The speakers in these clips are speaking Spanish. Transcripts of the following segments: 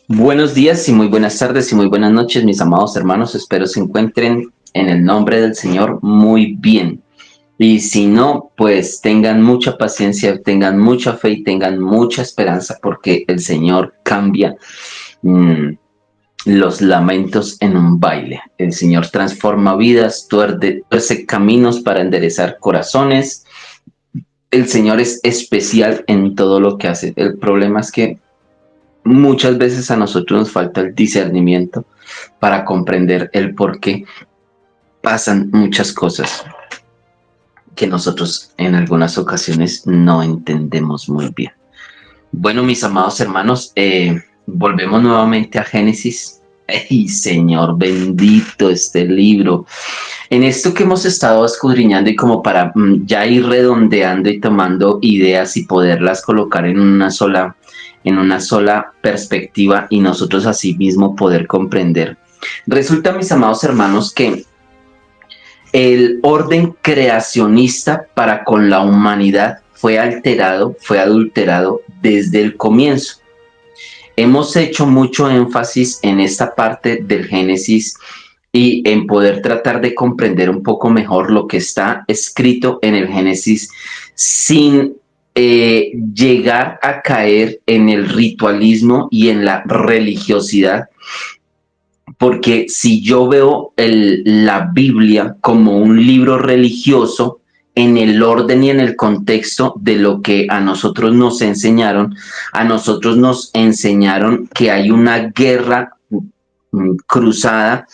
Buenos días y muy buenas tardes y muy buenas noches, mis amados hermanos. Espero se encuentren en el nombre del Señor muy bien. Y si no, pues tengan mucha paciencia, tengan mucha fe y tengan mucha esperanza porque el Señor cambia mm, los lamentos en un baile. El Señor transforma vidas, tuerce caminos para enderezar corazones. El Señor es especial en todo lo que hace. El problema es que muchas veces a nosotros nos falta el discernimiento para comprender el por qué pasan muchas cosas que nosotros en algunas ocasiones no entendemos muy bien. Bueno, mis amados hermanos, volvemos nuevamente a Génesis. ¡Ey, Señor bendito este libro! En esto que hemos estado escudriñando y como para ya ir redondeando y tomando ideas y poderlas colocar en una sola perspectiva y nosotros así mismo poder comprender. Resulta, mis amados hermanos, que el orden creacionista para con la humanidad fue alterado, fue adulterado desde el comienzo. Hemos hecho mucho énfasis en esta parte del Génesis y en poder tratar de comprender un poco mejor lo que está escrito en el Génesis sin llegar a caer en el ritualismo y en la religiosidad. Porque si yo veo la Biblia como un libro religioso, en el orden y en el contexto de lo que a nosotros nos enseñaron que hay una guerra cruzada,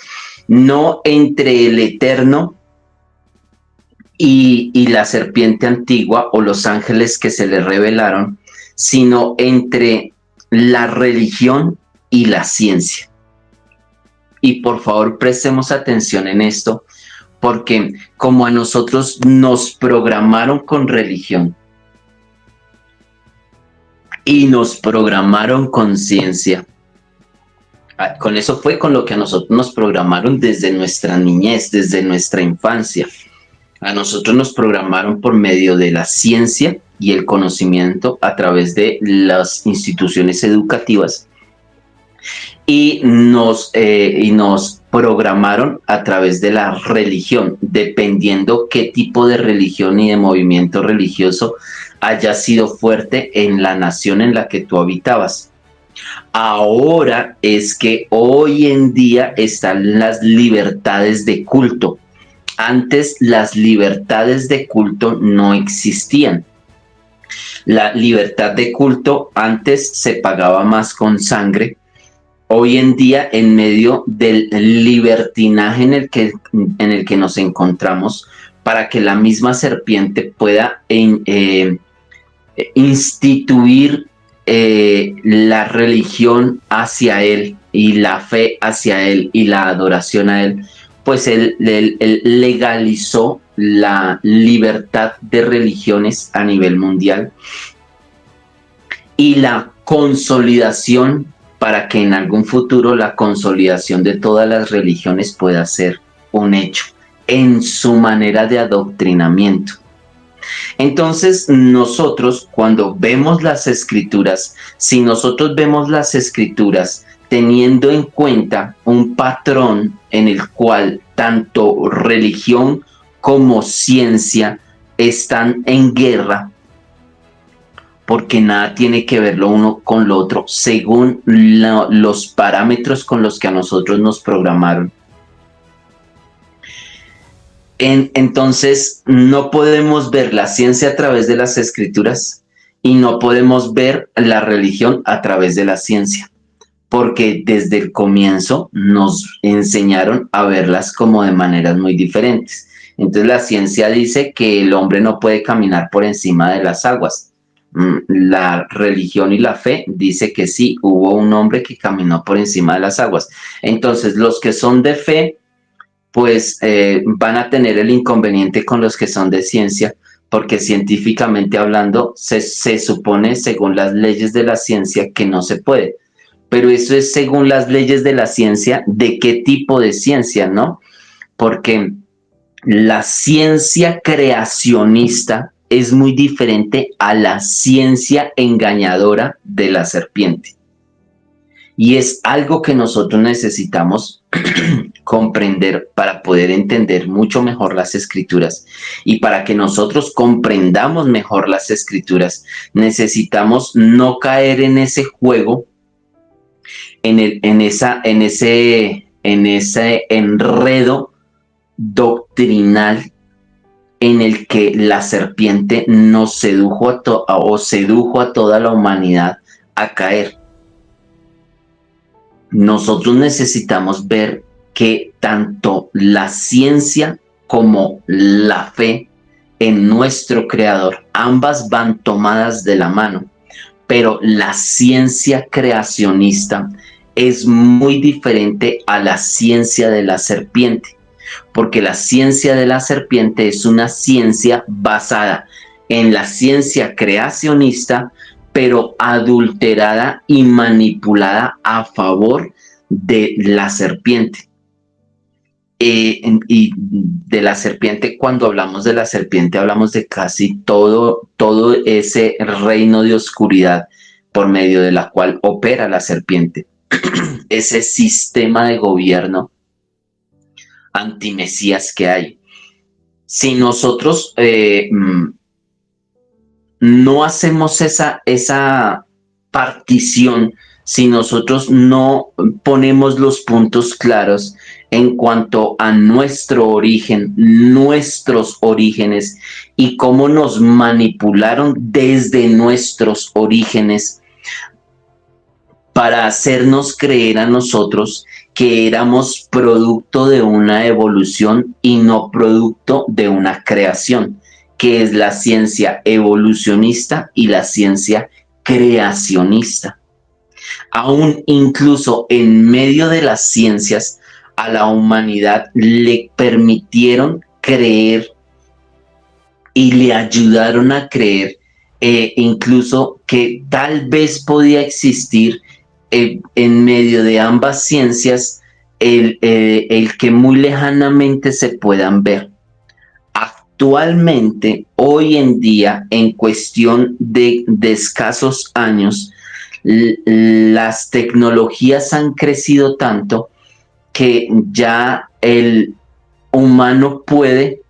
no entre el Eterno y la serpiente antigua o los ángeles que se le revelaron, sino entre la religión y la ciencia. Y por favor prestemos atención en esto, porque como a nosotros nos programaron con religión y nos programaron con ciencia, con eso fue con lo que a nosotros nos programaron desde nuestra niñez, desde nuestra infancia. A nosotros nos programaron por medio de la ciencia y el conocimiento a través de las instituciones educativas y nos programaron a través de la religión, dependiendo qué tipo de religión y de movimiento religioso haya sido fuerte en la nación en la que tú habitabas. Ahora es que hoy en día están las libertades de culto. Antes las libertades de culto no existían. La libertad de culto antes se pagaba más con sangre. Hoy en día, en medio del libertinaje en el que nos encontramos, para que la misma serpiente pueda instituir la religión hacia él y la fe hacia él y la adoración a él, pues él legalizó la libertad de religiones a nivel mundial y la consolidación para que en algún futuro la consolidación de todas las religiones pueda ser un hecho en su manera de adoctrinamiento. Entonces, nosotros cuando vemos las escrituras, si nosotros vemos las escrituras teniendo en cuenta un patrón en el cual tanto religión como ciencia están en guerra, porque nada tiene que ver lo uno con lo otro según los parámetros con los que a nosotros nos programaron. Entonces, no podemos ver la ciencia a través de las escrituras y no podemos ver la religión a través de la ciencia, porque desde el comienzo nos enseñaron a verlas como de maneras muy diferentes. Entonces, la ciencia dice que el hombre no puede caminar por encima de las aguas. La religión y la fe dice que sí, hubo un hombre que caminó por encima de las aguas. Entonces, los que son de fe, pues van a tener el inconveniente con los que son de ciencia, porque científicamente hablando, se supone, según las leyes de la ciencia, que no se puede. Pero eso es según las leyes de la ciencia, ¿de qué tipo de ciencia, no? Porque la ciencia creacionista es muy diferente a la ciencia engañadora de la serpiente. Y es algo que nosotros necesitamos comprender para poder entender mucho mejor las escrituras. Y para que nosotros comprendamos mejor las escrituras, necesitamos no caer en ese juego, en ese enredo doctrinal en el que la serpiente nos sedujo o sedujo a toda la humanidad a caer. Nosotros necesitamos ver que tanto la ciencia como la fe en nuestro Creador, ambas van tomadas de la mano, pero la ciencia creacionista es muy diferente a la ciencia de la serpiente, porque la ciencia de la serpiente es una ciencia basada en la ciencia creacionista, pero adulterada y manipulada a favor de la serpiente. Y de la serpiente, cuando hablamos de la serpiente, hablamos de casi todo ese reino de oscuridad por medio de la cual opera la serpiente. Ese sistema de gobierno antimesías que hay. Si nosotros no hacemos esa partición, si nosotros no ponemos los puntos claros en cuanto a nuestro origen, nuestros orígenes y cómo nos manipularon desde nuestros orígenes para hacernos creer a nosotros que éramos producto de una evolución y no producto de una creación, que es la ciencia evolucionista y la ciencia creacionista. Aún incluso en medio de las ciencias, a la humanidad le permitieron creer y le ayudaron a creer incluso que tal vez podía existir en medio de ambas ciencias el que muy lejanamente se puedan ver. Actualmente, hoy en día, en cuestión de escasos años, las tecnologías han crecido tanto que ya el humano puede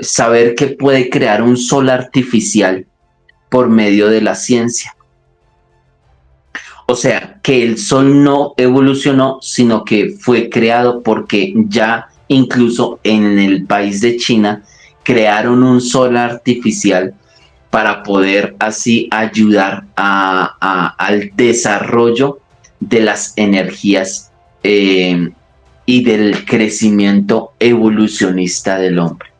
saber que puede crear un sol artificial por medio de la ciencia. O sea, que el sol no evolucionó, sino que fue creado porque ya incluso en el país de China crearon un sol artificial para poder así ayudar al desarrollo de las energías y del crecimiento evolucionista del hombre.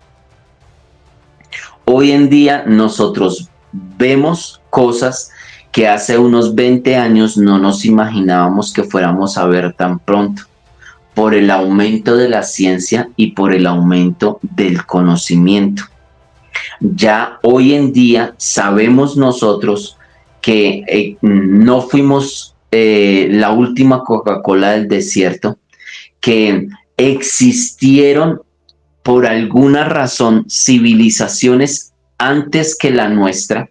Hoy en día nosotros vemos cosas que hace unos 20 años no nos imaginábamos que fuéramos a ver tan pronto, por el aumento de la ciencia y por el aumento del conocimiento. Ya hoy en día sabemos nosotros que no fuimos la última Coca-Cola del desierto, que existieron por alguna razón civilizaciones antes que la nuestra,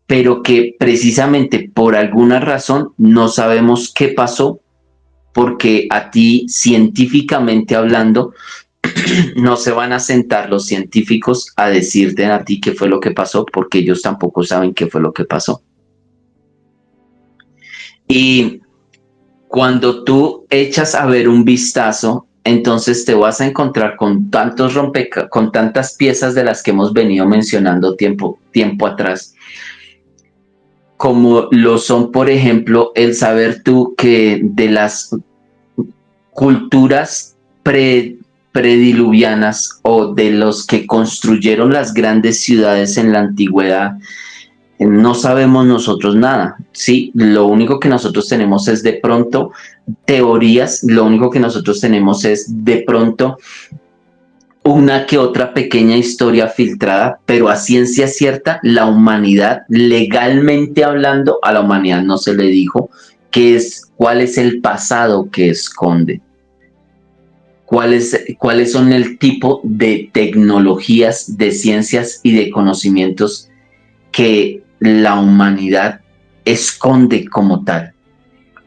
pero que precisamente por alguna razón no sabemos qué pasó, porque a ti, científicamente hablando, no se van a sentar los científicos a decirte a ti qué fue lo que pasó, porque ellos tampoco saben qué fue lo que pasó. Y cuando tú echas a ver un vistazo, entonces te vas a encontrar con con tantas piezas de las que hemos venido mencionando tiempo atrás, como lo son, por ejemplo, el saber tú que de las culturas prediluvianas o de los que construyeron las grandes ciudades en la antigüedad, no sabemos nosotros nada, ¿sí? Lo único que nosotros tenemos es de pronto teorías, lo único que nosotros tenemos es de pronto una que otra pequeña historia filtrada, pero a ciencia cierta, la humanidad, legalmente hablando, a la humanidad no se le dijo cuál es el pasado que esconde. ¿Cuáles son el tipo de tecnologías, de ciencias y de conocimientos que la humanidad esconde como tal?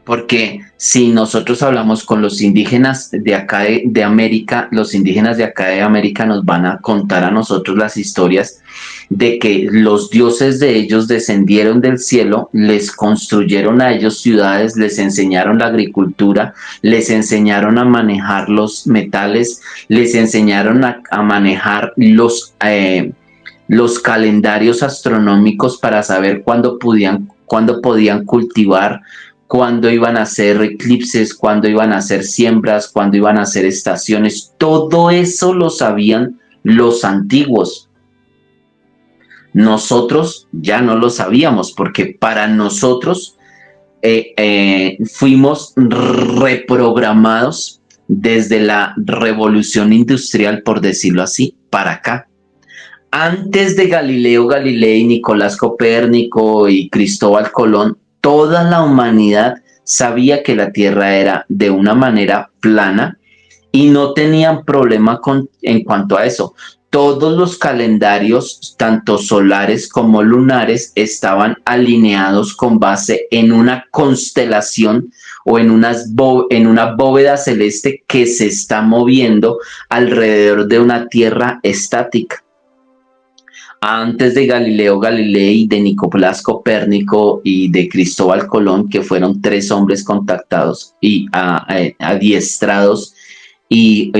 Porque si nosotros hablamos con los indígenas de acá de América, los indígenas de acá de América nos van a contar a nosotros las historias de que los dioses de ellos descendieron del cielo, les construyeron a ellos ciudades, les enseñaron la agricultura, les enseñaron a manejar los metales, les enseñaron a manejar los calendarios astronómicos para saber cuándo podían cultivar, cuándo iban a hacer eclipses, cuándo iban a hacer siembras, cuándo iban a hacer estaciones. Todo eso lo sabían los antiguos. Nosotros ya no lo sabíamos porque para nosotros fuimos reprogramados desde la revolución industrial, por decirlo así, para acá. Antes de Galileo Galilei, Nicolás Copérnico y Cristóbal Colón, toda la humanidad sabía que la Tierra era de una manera plana y no tenían problema en cuanto a eso. Todos los calendarios, tanto solares como lunares, estaban alineados con base en una constelación o en una bóveda celeste que se está moviendo alrededor de una Tierra estática. Antes de Galileo Galilei, de Nicolás Copérnico y de Cristóbal Colón, que fueron 3 hombres contactados y adiestrados y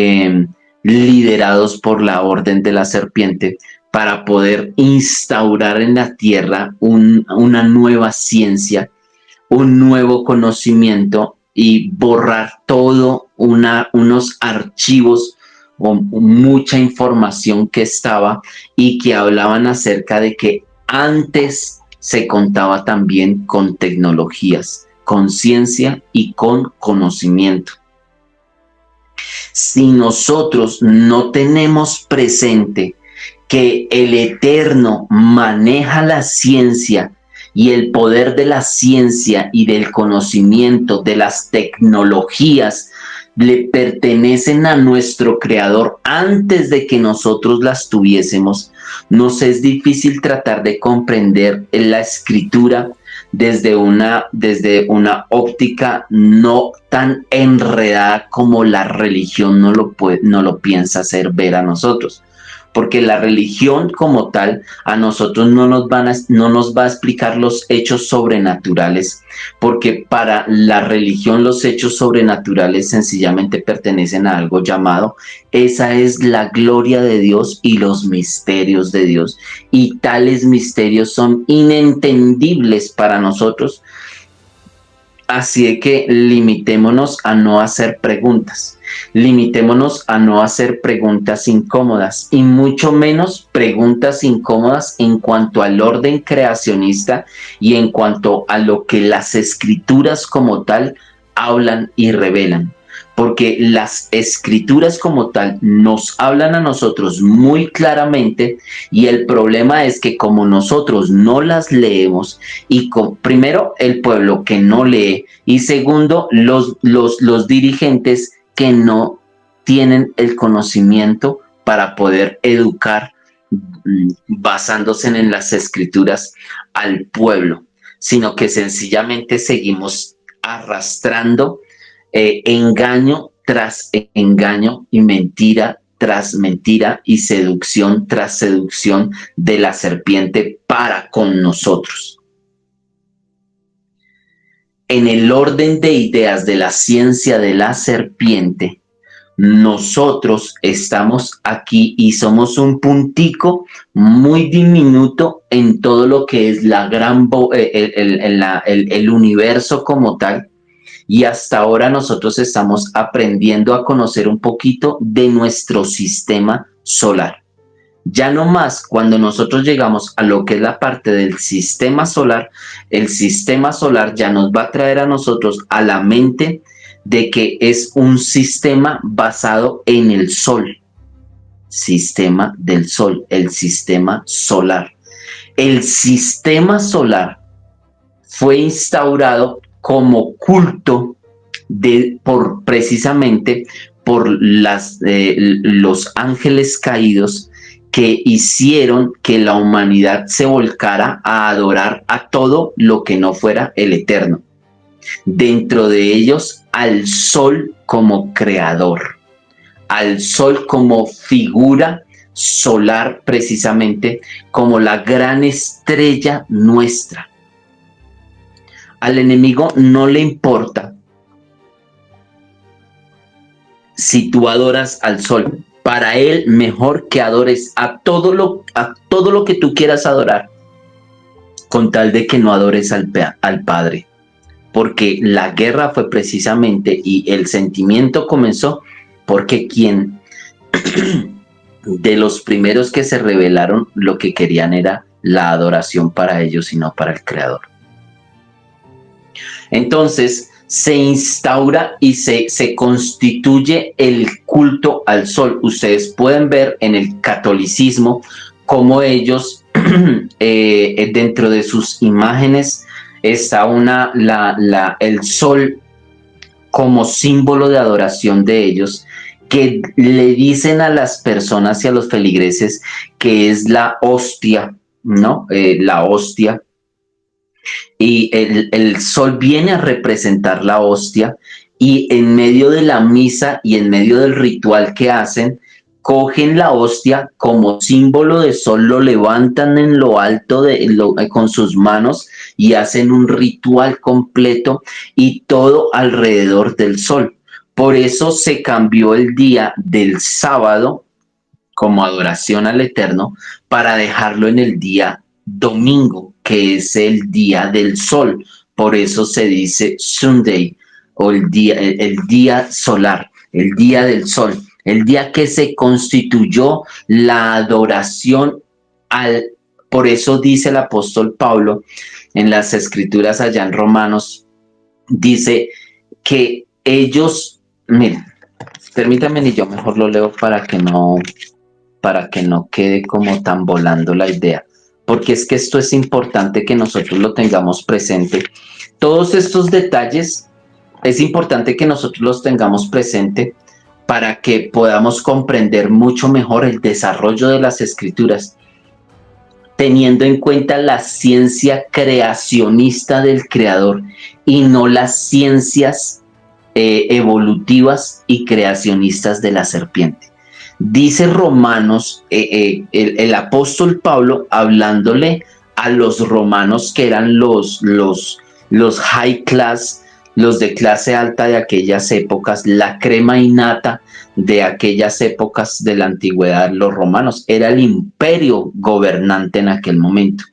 liderados por la Orden de la Serpiente para poder instaurar en la Tierra una nueva ciencia, un nuevo conocimiento y borrar todo unos archivos o mucha información que estaba y que hablaban acerca de que antes se contaba también con tecnologías, con ciencia y con conocimiento. Si nosotros no tenemos presente que el Eterno maneja la ciencia y el poder de la ciencia y del conocimiento de las tecnologías le pertenecen a nuestro Creador antes de que nosotros las tuviésemos, nos es difícil tratar de comprender la Escritura desde una óptica no tan enredada como la religión no lo piensa hacer ver a nosotros. Porque la religión como tal a nosotros no nos va a explicar los hechos sobrenaturales, porque para la religión los hechos sobrenaturales sencillamente pertenecen a algo llamado, esa es la gloria de Dios y los misterios de Dios, y tales misterios son inentendibles para nosotros. Así de que limitémonos a no hacer preguntas. Limitémonos a no hacer preguntas incómodas y mucho menos preguntas incómodas en cuanto al orden creacionista y en cuanto a lo que las escrituras como tal hablan y revelan. Porque las escrituras como tal nos hablan a nosotros muy claramente y el problema es que como nosotros no las leemos y primero el pueblo que no lee y segundo los dirigentes que no tienen el conocimiento para poder educar basándose en las escrituras al pueblo, sino que sencillamente seguimos arrastrando engaño tras engaño y mentira tras mentira y seducción tras seducción de la serpiente para con nosotros. En el orden de ideas de la ciencia de la serpiente, nosotros estamos aquí y somos un puntico muy diminuto en todo lo que es la gran el universo como tal. Y hasta ahora nosotros estamos aprendiendo a conocer un poquito de nuestro sistema solar. Ya no más cuando nosotros llegamos a lo que es la parte del sistema solar, el sistema solar ya nos va a traer a nosotros a la mente de que es un sistema basado en el sol. Sistema del sol, el sistema solar. El sistema solar fue instaurado como culto precisamente por los ángeles caídos que hicieron que la humanidad se volcara a adorar a todo lo que no fuera el Eterno. dentro de ellos al sol como creador, al sol como figura solar, precisamente como la gran estrella nuestra. Al enemigo no le importa si tú adoras al sol. Para él, mejor que adores a todo lo que tú quieras adorar, con tal de que no adores al Padre. Porque la guerra fue precisamente, y el sentimiento comenzó porque quien de los primeros que se rebelaron, lo que querían era la adoración para ellos y no para el Creador. Entonces se instaura y se constituye el culto al sol. Ustedes pueden ver en el catolicismo cómo ellos dentro de sus imágenes está el sol como símbolo de adoración de ellos, que le dicen a las personas y a los feligreses que es la hostia, ¿no? La hostia. Y el sol viene a representar la hostia, y en medio de la misa y en medio del ritual que hacen, cogen la hostia como símbolo de sol, lo levantan en lo alto con sus manos y hacen un ritual completo, y todo alrededor del sol. Por eso se cambió el día del sábado como adoración al Eterno para dejarlo en el día domingo, que es el día del sol. Por eso se dice Sunday, o el día solar, el día del sol, el día que se constituyó la adoración al. Por eso dice el apóstol Pablo en las escrituras allá en Romanos, dice que ellos, miren, permítanme y yo mejor lo leo para que no quede como tan volando la idea, porque es que esto es importante que nosotros lo tengamos presente. Todos estos detalles es importante que nosotros los tengamos presente para que podamos comprender mucho mejor el desarrollo de las escrituras, teniendo en cuenta la ciencia creacionista del Creador y no las ciencias evolutivas y creacionistas de la serpiente. Dice Romanos, el apóstol Pablo, hablándole a los romanos que eran los high class, los de clase alta de aquellas épocas, la crema innata de aquellas épocas de la antigüedad. Los romanos era el imperio gobernante en aquel momento.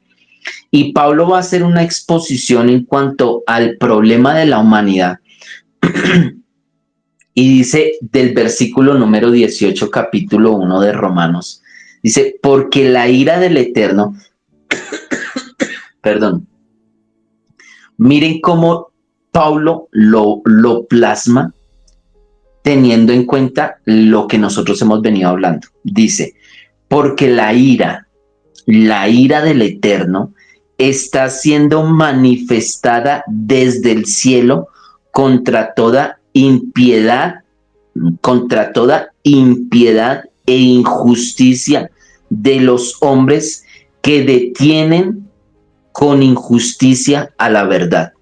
Y Pablo va a hacer una exposición en cuanto al problema de la humanidad. Y dice del versículo número 18, capítulo 1 de Romanos, dice, porque la ira del Eterno, perdón, miren cómo Pablo lo plasma teniendo en cuenta lo que nosotros hemos venido hablando. Dice, porque la ira del Eterno está siendo manifestada desde el cielo contra toda impiedad e injusticia de los hombres que detienen con injusticia a la verdad.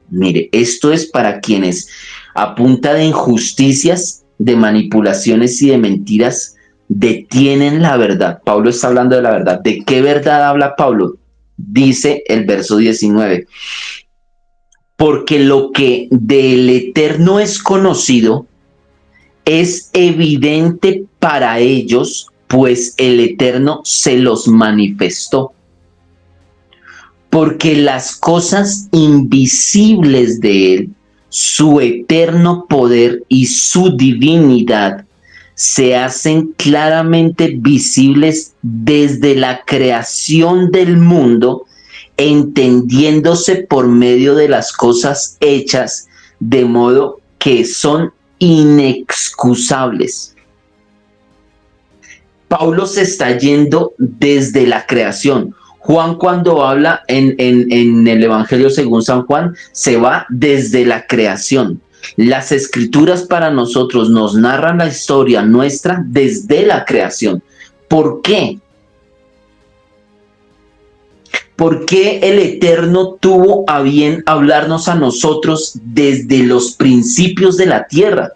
Mire, esto es para quienes a punta de injusticias, de manipulaciones y de mentiras detienen la verdad. Pablo está hablando de la verdad. ¿De qué verdad habla Pablo? Dice el verso 19. Porque lo que del Eterno es conocido es evidente para ellos, pues el Eterno se los manifestó. Porque las cosas invisibles de Él, su eterno poder y su divinidad, se hacen claramente visibles desde la creación del mundo, entendiéndose por medio de las cosas hechas, de modo que son inexcusables. Pablo se está yendo desde la creación. Juan, cuando habla en el Evangelio según San Juan, se va desde la creación. Las escrituras para nosotros nos narran la historia nuestra desde la creación. ¿Por qué? ¿Por qué el Eterno tuvo a bien hablarnos a nosotros desde los principios de la tierra?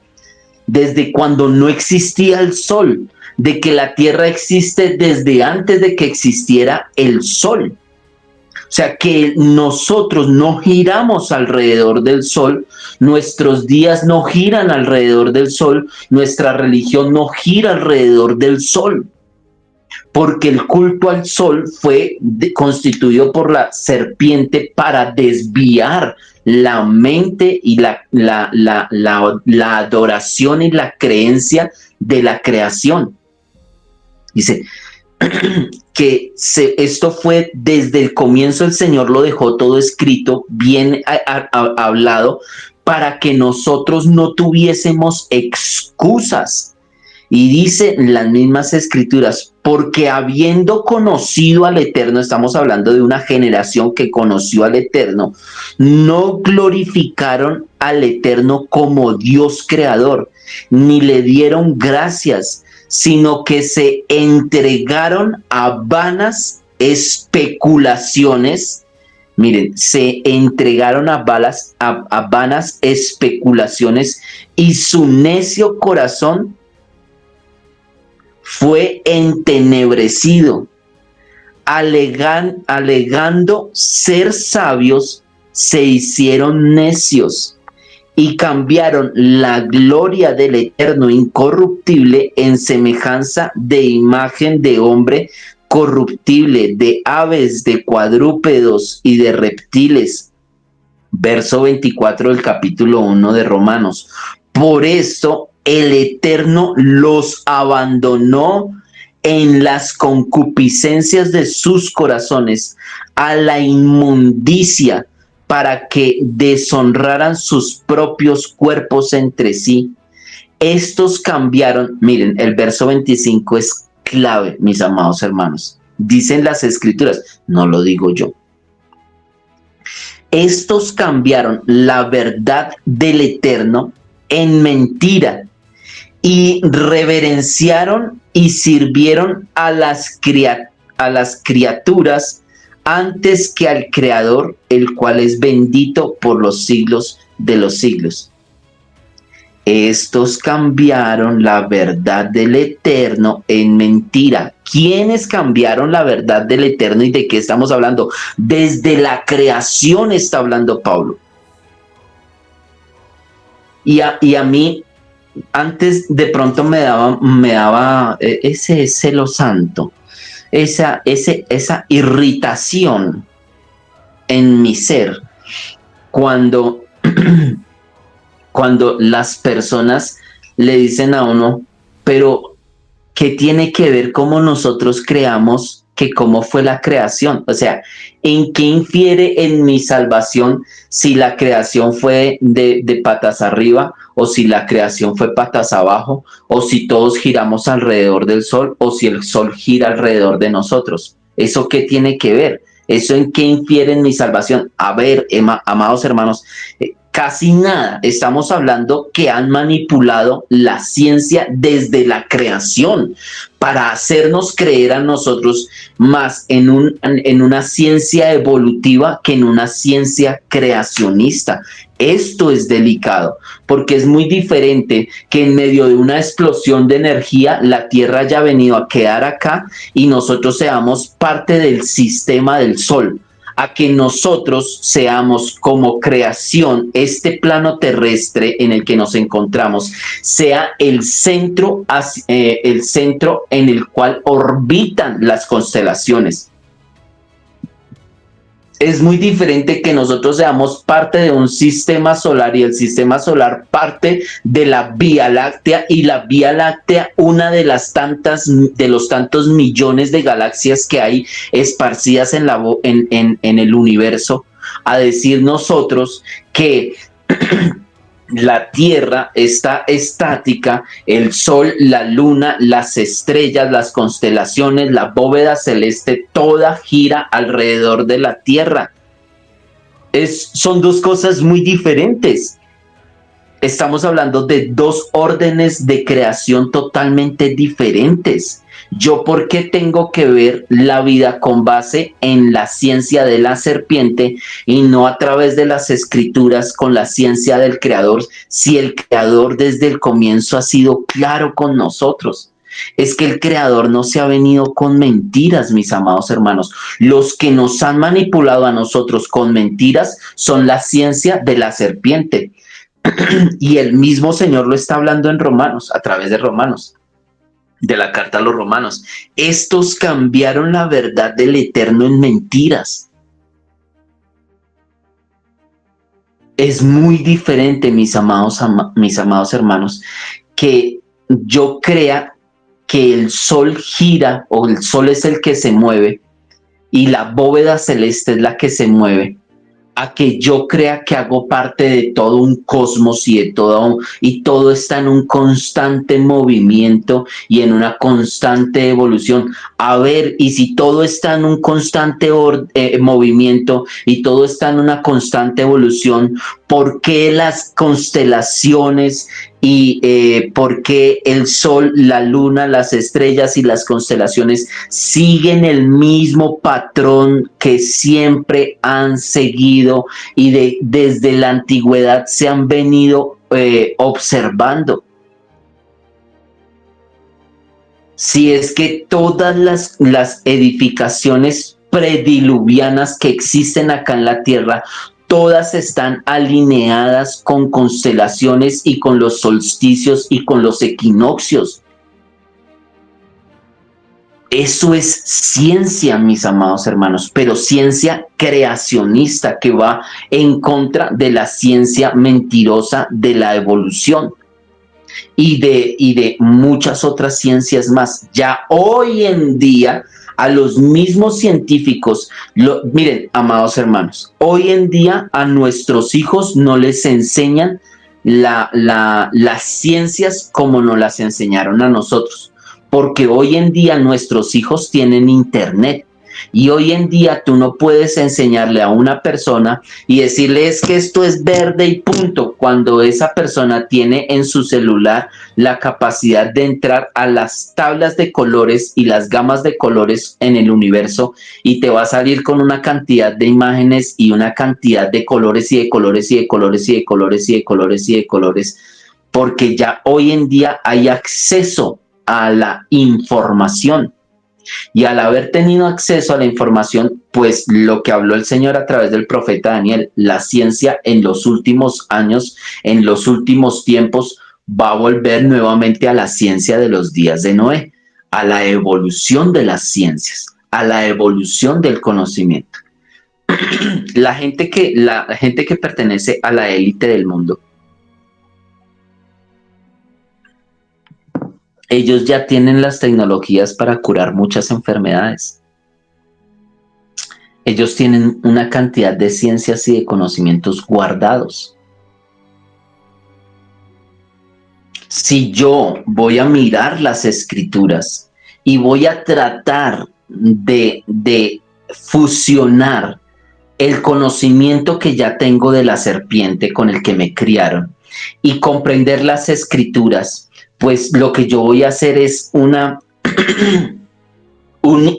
Desde cuando no existía el sol, de que la tierra existe desde antes de que existiera el sol. O sea que nosotros no giramos alrededor del sol, nuestros días no giran alrededor del sol, nuestra religión no gira alrededor del sol, porque el culto al sol fue constituido por la serpiente para desviar la mente y la adoración y la creencia de la creación. Dice que esto fue desde el comienzo, el Señor lo dejó todo escrito, bien hablado, para que nosotros no tuviésemos excusas. Y dice en las mismas escrituras, porque habiendo conocido al Eterno, estamos hablando de una generación que conoció al Eterno, no glorificaron al Eterno como Dios creador, ni le dieron gracias, sino que se entregaron a vanas especulaciones. Miren, se entregaron a vanas especulaciones y su necio corazón fue entenebrecido. Alegando ser sabios, se hicieron necios y cambiaron la gloria del Eterno incorruptible en semejanza de imagen de hombre corruptible, de aves, de cuadrúpedos y de reptiles. Verso 24 del capítulo 1 de Romanos. Por esto el Eterno los abandonó en las concupiscencias de sus corazones a la inmundicia, para que deshonraran sus propios cuerpos entre sí. Estos cambiaron, miren, el verso 25 es clave, mis amados hermanos. Dicen las escrituras, no lo digo yo. Estos cambiaron la verdad del Eterno en mentira y reverenciaron y sirvieron a las criaturas antes que al Creador, el cual es bendito por los siglos de los siglos. Estos cambiaron la verdad del Eterno en mentira. ¿Quiénes cambiaron la verdad del Eterno y de qué estamos hablando? Desde la creación está hablando Pablo. Y a mí, antes de pronto me daba ese celo santo, esa irritación en mi ser cuando las personas le dicen a uno, pero ¿qué tiene que ver cómo nosotros creamos que cómo fue la creación? O sea, ¿en qué infiere en mi salvación si la creación fue de patas arriba, o si la creación fue patas abajo, o si todos giramos alrededor del sol, o si el sol gira alrededor de nosotros? ¿Eso qué tiene que ver? ¿Eso en qué infiere en mi salvación? A ver, amados hermanos, casi nada. Estamos hablando que han manipulado la ciencia desde la creación para hacernos creer a nosotros más en una ciencia evolutiva que en una ciencia creacionista. Esto es delicado, porque es muy diferente que en medio de una explosión de energía la Tierra haya venido a quedar acá y nosotros seamos parte del sistema del Sol, a que nosotros seamos como creación, este plano terrestre en el que nos encontramos, sea el centro en el cual orbitan las constelaciones. Es muy diferente que nosotros seamos parte de un sistema solar y el sistema solar parte de la Vía Láctea, y la Vía Láctea una de los tantos millones de galaxias que hay esparcidas en el universo, a decir nosotros que la Tierra está estática, el Sol, la Luna, las estrellas, las constelaciones, la bóveda celeste, toda gira alrededor de la Tierra. Son dos cosas muy diferentes. Estamos hablando de dos órdenes de creación totalmente diferentes. ¿Yo por qué tengo que ver la vida con base en la ciencia de la serpiente y no a través de las escrituras con la ciencia del creador, si el creador desde el comienzo ha sido claro con nosotros? Es que el creador no se ha venido con mentiras, mis amados hermanos. Los que nos han manipulado a nosotros con mentiras son la ciencia de la serpiente. Y el mismo Señor lo está hablando en Romanos, a través de Romanos, de la carta a los Romanos. Estos cambiaron la verdad del Eterno en mentiras. Es muy diferente, mis amados hermanos, que yo crea que el sol gira o el sol es el que se mueve y la bóveda celeste es la que se mueve, a que yo crea que hago parte de todo un cosmos y y todo está en un constante movimiento y en una constante evolución. A ver, y si todo está en un constante movimiento y todo está en una constante evolución, ¿por qué las constelaciones y por qué el sol, la luna, las estrellas y las constelaciones siguen el mismo patrón que siempre han seguido y desde la antigüedad se han venido observando? Si es que todas las edificaciones prediluvianas que existen acá en la tierra, todas están alineadas con constelaciones y con los solsticios y con los equinoccios. Eso es ciencia, mis amados hermanos, pero ciencia creacionista que va en contra de la ciencia mentirosa de la evolución y de muchas otras ciencias más. Ya hoy en día a los mismos científicos, miren, amados hermanos, hoy en día a nuestros hijos no les enseñan las ciencias como nos las enseñaron a nosotros, porque hoy en día nuestros hijos tienen internet. Y hoy en día tú no puedes enseñarle a una persona y decirle es que esto es verde y punto, cuando esa persona tiene en su celular la capacidad de entrar a las tablas de colores y las gamas de colores en el universo y te va a salir con una cantidad de imágenes y una cantidad de colores y de colores y de colores y de colores y de colores y de colores, porque ya hoy en día hay acceso a la información. Y al haber tenido acceso a la información, pues lo que habló el Señor a través del profeta Daniel, la ciencia en los últimos años, en los últimos tiempos, va a volver nuevamente a la ciencia de los días de Noé, a la evolución de las ciencias, a la evolución del conocimiento. La gente que pertenece a la élite del mundo, ellos ya tienen las tecnologías para curar muchas enfermedades. Ellos tienen una cantidad de ciencias y de conocimientos guardados. Si yo voy a mirar las escrituras y voy a tratar de fusionar el conocimiento que ya tengo de la serpiente con el que me criaron y comprender las escrituras, pues lo que yo voy a hacer es un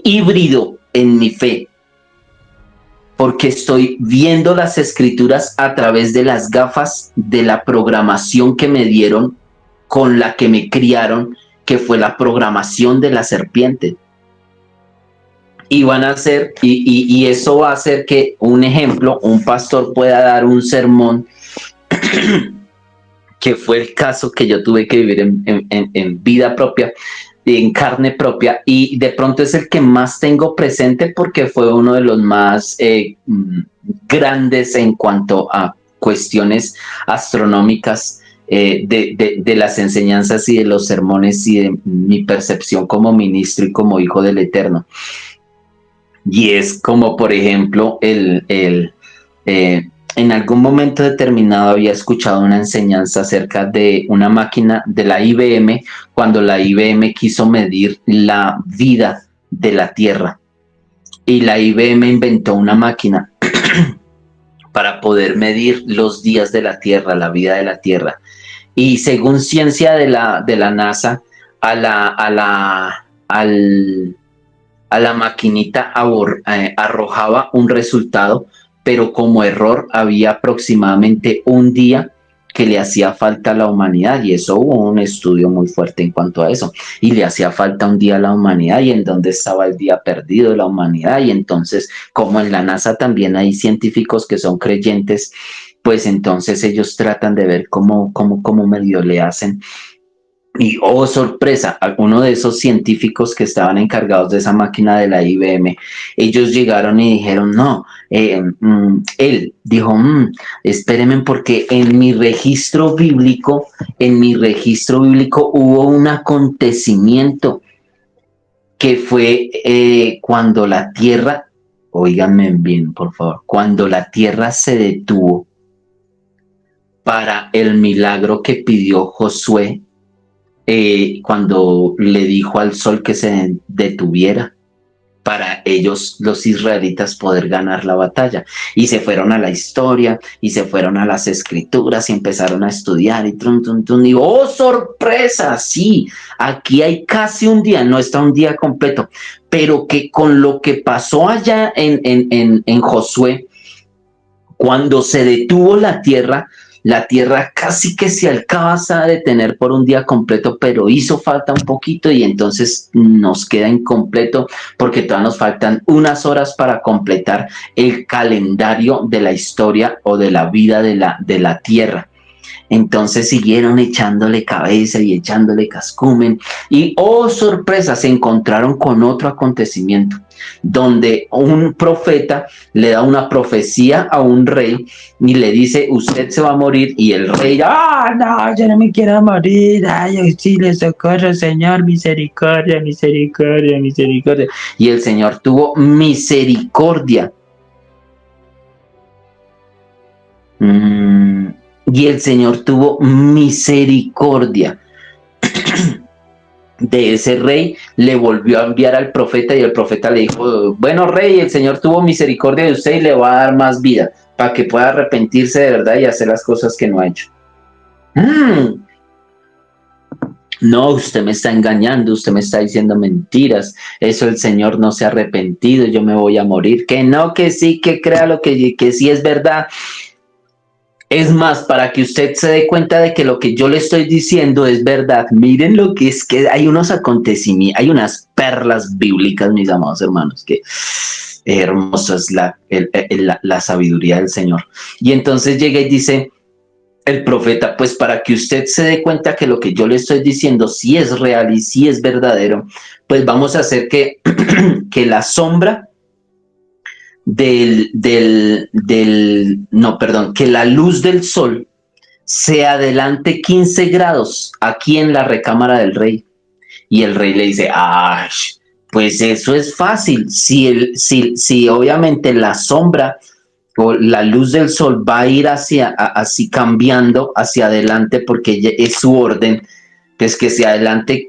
híbrido en mi fe, porque estoy viendo las escrituras a través de las gafas de la programación que me dieron, con la que me criaron, que fue la programación de la serpiente. Y van a hacer, y eso va a hacer que, un ejemplo, un pastor pueda dar un sermón que fue el caso que yo tuve que vivir en vida propia, en carne propia, y de pronto es el que más tengo presente porque fue uno de los más grandes en cuanto a cuestiones astronómicas, de las enseñanzas y de los sermones y de mi percepción como ministro y como hijo del Eterno. Y es como, por ejemplo, en algún momento determinado había escuchado una enseñanza acerca de una máquina de la IBM, cuando la IBM quiso medir la vida de la Tierra. Y la IBM inventó una máquina para poder medir los días de la Tierra, la vida de la Tierra. Y según ciencia de la NASA, a a la maquinita arrojaba un resultado, pero como error había aproximadamente un día que le hacía falta a la humanidad, y eso hubo un estudio muy fuerte en cuanto a eso, y le hacía falta un día a la humanidad, y en dónde estaba el día perdido de la humanidad. Y entonces, como en la NASA también hay científicos que son creyentes, pues entonces ellos tratan de ver cómo medio le hacen. Y oh, sorpresa, alguno de esos científicos que estaban encargados de esa máquina de la IBM, ellos llegaron y dijeron, no, él dijo, espérenme, porque en mi registro bíblico hubo un acontecimiento que fue cuando la tierra, óiganme bien, por favor, cuando la tierra se detuvo para el milagro que pidió Josué, cuando le dijo al sol que se detuviera para ellos, los israelitas, poder ganar la batalla. Y se fueron a la historia y se fueron a las escrituras y empezaron a estudiar y y ¡oh, sorpresa! Sí, aquí hay casi un día, no está un día completo, pero que con lo que pasó allá en Josué, cuando se detuvo la tierra casi que se alcanza a detener por un día completo, pero hizo falta un poquito y entonces nos queda incompleto porque todavía nos faltan unas horas para completar el calendario de la historia o de la vida de la tierra. Entonces siguieron echándole cabeza y echándole cascumen y, oh sorpresa, se encontraron con otro acontecimiento donde un profeta le da una profecía a un rey y le dice, usted se va a morir, y el rey, no, yo no me quiero morir, ay, auxilio, socorro, Señor, misericordia, misericordia, misericordia. Y el Señor tuvo misericordia. Y el Señor tuvo misericordia de ese rey, le volvió a enviar al profeta y el profeta le dijo, bueno rey, el Señor tuvo misericordia de usted y le va a dar más vida para que pueda arrepentirse de verdad y hacer las cosas que no ha hecho. No, usted me está engañando, usted me está diciendo mentiras, eso el Señor no se ha arrepentido, yo me voy a morir, que no, que sí, que crea lo que sí es verdad. Es más, para que usted se dé cuenta de que lo que yo le estoy diciendo es verdad, miren lo que es, que hay unos acontecimientos, hay unas perlas bíblicas, mis amados hermanos, que hermosa es la sabiduría del Señor. Y entonces llega y dice el profeta, pues para que usted se dé cuenta que lo que yo le estoy diciendo sí es real y sí es verdadero, pues vamos a hacer que, que la sombra que la luz del sol se adelante 15 grados aquí en la recámara del rey. Y el rey le dice, pues eso es fácil. Si obviamente la sombra o la luz del sol va a ir así cambiando hacia adelante porque es su orden, pues que se adelante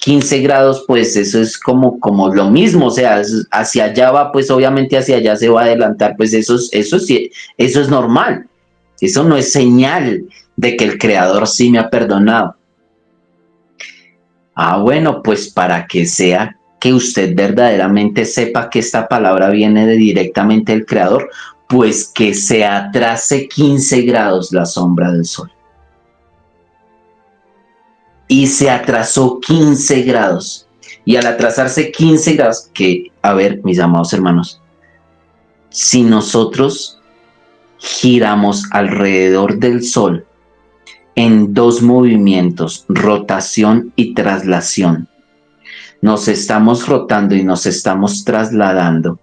15 grados, pues eso es como lo mismo, o sea, hacia allá va, pues obviamente hacia allá se va a adelantar, pues eso es normal, eso no es señal de que el Creador sí me ha perdonado. Bueno, pues para que sea que usted verdaderamente sepa que esta palabra viene directamente del Creador, pues que se atrase 15 grados la sombra del sol. Y se atrasó 15 grados. Y al atrasarse 15 grados, que, a ver, mis amados hermanos, si nosotros giramos alrededor del Sol en dos movimientos, rotación y traslación, nos estamos rotando y nos estamos trasladando.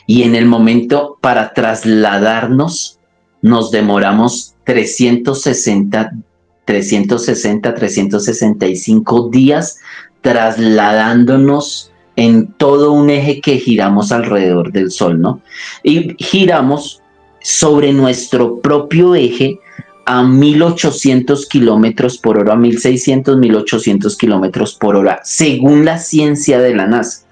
Y en el momento para trasladarnos, nos demoramos 365 días trasladándonos en todo un eje que giramos alrededor del Sol, ¿no? Y giramos sobre nuestro propio eje a 1800 kilómetros por hora, 1600, 1800 kilómetros por hora, según la ciencia de la NASA.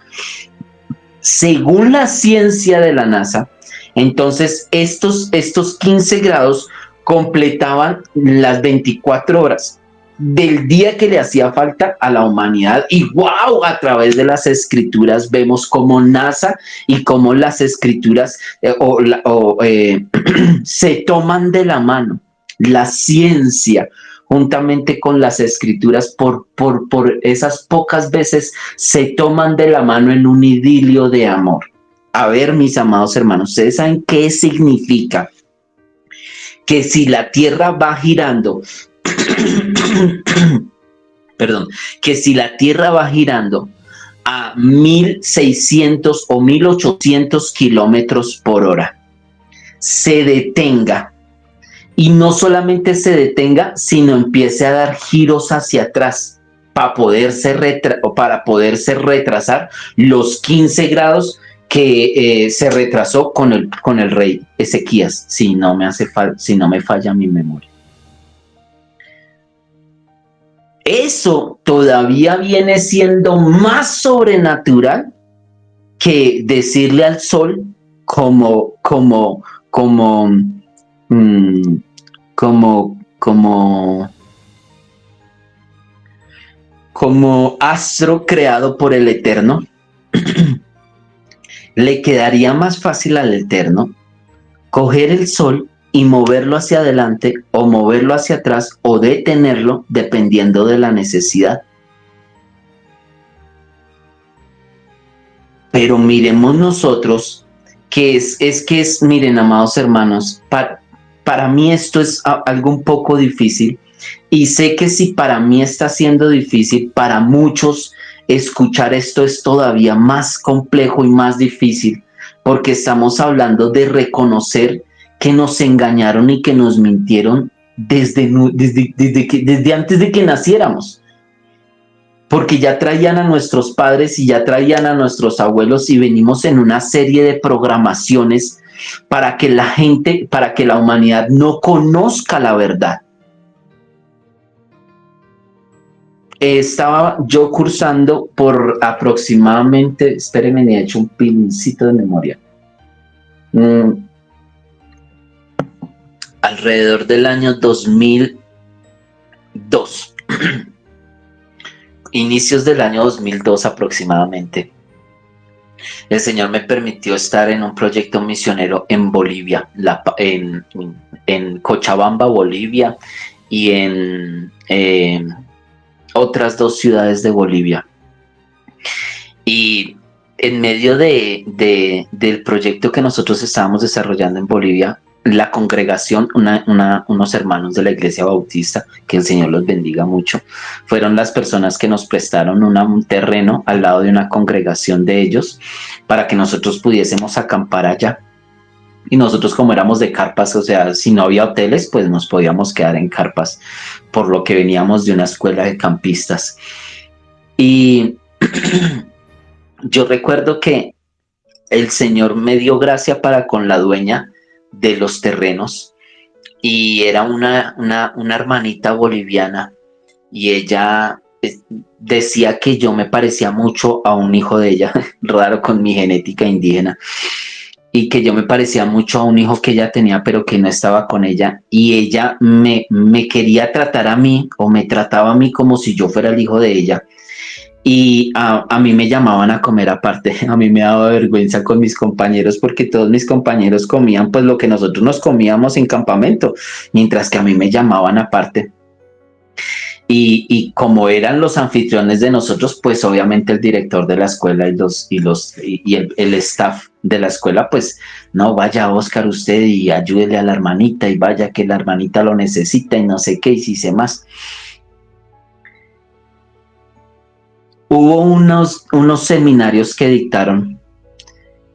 Según la ciencia de la NASA, entonces estos 15 grados completaban las 24 horas. del día que le hacía falta a la humanidad. Y wow, a través de las escrituras vemos cómo NASA y cómo las escrituras se toman de la mano. La ciencia, juntamente con las escrituras, por esas pocas veces se toman de la mano en un idilio de amor. A ver, mis amados hermanos, ¿ustedes saben qué significa? Que si la Tierra va girando, perdón, que si la Tierra va girando a 1600 o 1800 kilómetros por hora, se detenga, y no solamente se detenga, sino empiece a dar giros hacia atrás para poderse retrasar los 15 grados que se retrasó con el rey Ezequías, si no me falla mi memoria. Eso todavía viene siendo más sobrenatural que decirle al sol como astro creado por el Eterno. Le quedaría más fácil al Eterno coger el sol y moverlo hacia adelante o moverlo hacia atrás o detenerlo dependiendo de la necesidad. Pero miremos nosotros que miren, amados hermanos, para mí esto es algo un poco difícil, y sé que si para mí está siendo difícil, para muchos escuchar esto es todavía más complejo y más difícil, porque estamos hablando de reconocer que nos engañaron y que nos mintieron desde antes de que naciéramos. Porque ya traían a nuestros padres y ya traían a nuestros abuelos, y venimos en una serie de programaciones para que la humanidad no conozca la verdad. Estaba yo cursando por aproximadamente, espérenme, he hecho un pincito de memoria. Alrededor del año 2002. Inicios del año 2002 aproximadamente, el Señor me permitió estar en un proyecto misionero en Bolivia, en Cochabamba, Bolivia, y en otras 2 ciudades de Bolivia. Y en medio del proyecto que nosotros estábamos desarrollando en Bolivia, la congregación, unos hermanos de la Iglesia Bautista, que el Señor los bendiga mucho, fueron las personas que nos prestaron un terreno al lado de una congregación de ellos para que nosotros pudiésemos acampar allá. Y nosotros, como éramos de carpas, o sea, si no había hoteles, pues nos podíamos quedar en carpas, por lo que veníamos de una escuela de campistas. Y yo recuerdo que el Señor me dio gracia para con la dueña de los terrenos, y era una hermanita boliviana, y ella decía que yo me parecía mucho a un hijo de ella, raro con mi genética indígena, y que yo me parecía mucho a un hijo que ella tenía pero que no estaba con ella, y ella me quería tratar a mí, o me trataba a mí como si yo fuera el hijo de ella. Y a mí me llamaban a comer aparte. A mí me daba vergüenza con mis compañeros, porque todos mis compañeros comían pues lo que nosotros nos comíamos en campamento, mientras que a mí me llamaban aparte. Y como eran los anfitriones de nosotros, pues obviamente el director de la escuela y el staff de la escuela, pues no, vaya Oscar usted y ayúdele a la hermanita, y vaya que la hermanita lo necesita y no sé qué, y si sé más. Hubo unos seminarios que dictaron,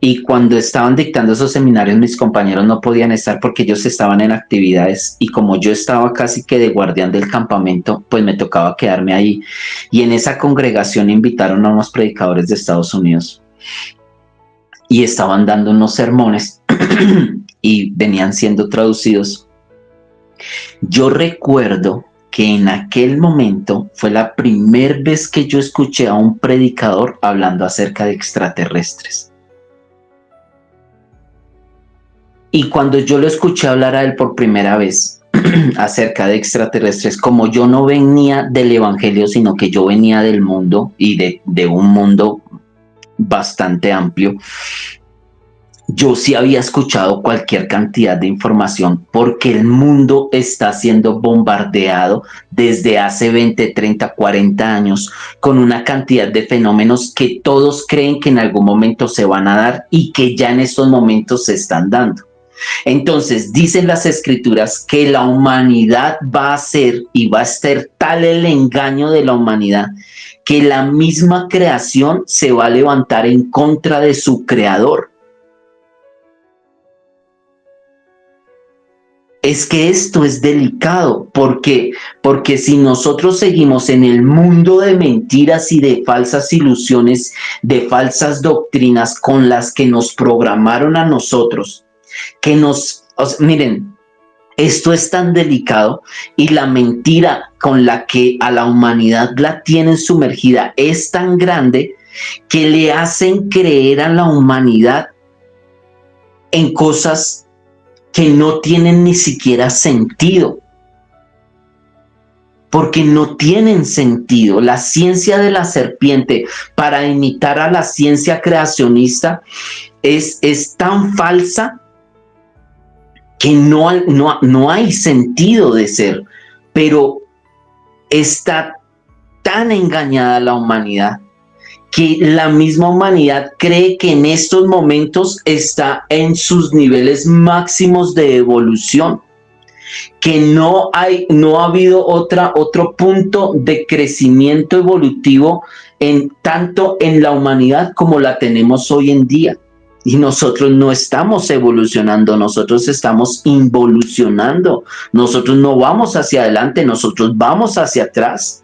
y cuando estaban dictando esos seminarios mis compañeros no podían estar porque ellos estaban en actividades, y como yo estaba casi que de guardián del campamento, pues me tocaba quedarme ahí. Y en esa congregación invitaron a unos predicadores de Estados Unidos y estaban dando unos sermones y venían siendo traducidos. Yo recuerdo que en aquel momento fue la primera vez que yo escuché a un predicador hablando acerca de extraterrestres. Y cuando yo lo escuché hablar a él por primera vez, acerca de extraterrestres, como yo no venía del evangelio, sino que yo venía del mundo y de un mundo bastante amplio, yo sí había escuchado cualquier cantidad de información porque el mundo está siendo bombardeado desde hace 20, 30, 40 años con una cantidad de fenómenos que todos creen que en algún momento se van a dar y que ya en estos momentos se están dando. Entonces, dicen las escrituras que la humanidad va a ser y va a ser tal el engaño de la humanidad que la misma creación se va a levantar en contra de su creador. Es que esto es delicado, porque si nosotros seguimos en el mundo de mentiras y de falsas ilusiones, de falsas doctrinas con las que nos programaron a nosotros, miren, esto es tan delicado y la mentira con la que a la humanidad la tienen sumergida es tan grande que le hacen creer a la humanidad en cosas que no tienen ni siquiera sentido, porque no tienen sentido. La ciencia de la serpiente, para imitar a la ciencia creacionista, es tan falsa que no hay sentido de ser, pero está tan engañada la humanidad que la misma humanidad cree que en estos momentos está en sus niveles máximos de evolución, que no ha habido otro punto de crecimiento evolutivo tanto en la humanidad como la tenemos hoy en día. Y nosotros no estamos evolucionando, nosotros estamos involucionando, nosotros no vamos hacia adelante, nosotros vamos hacia atrás.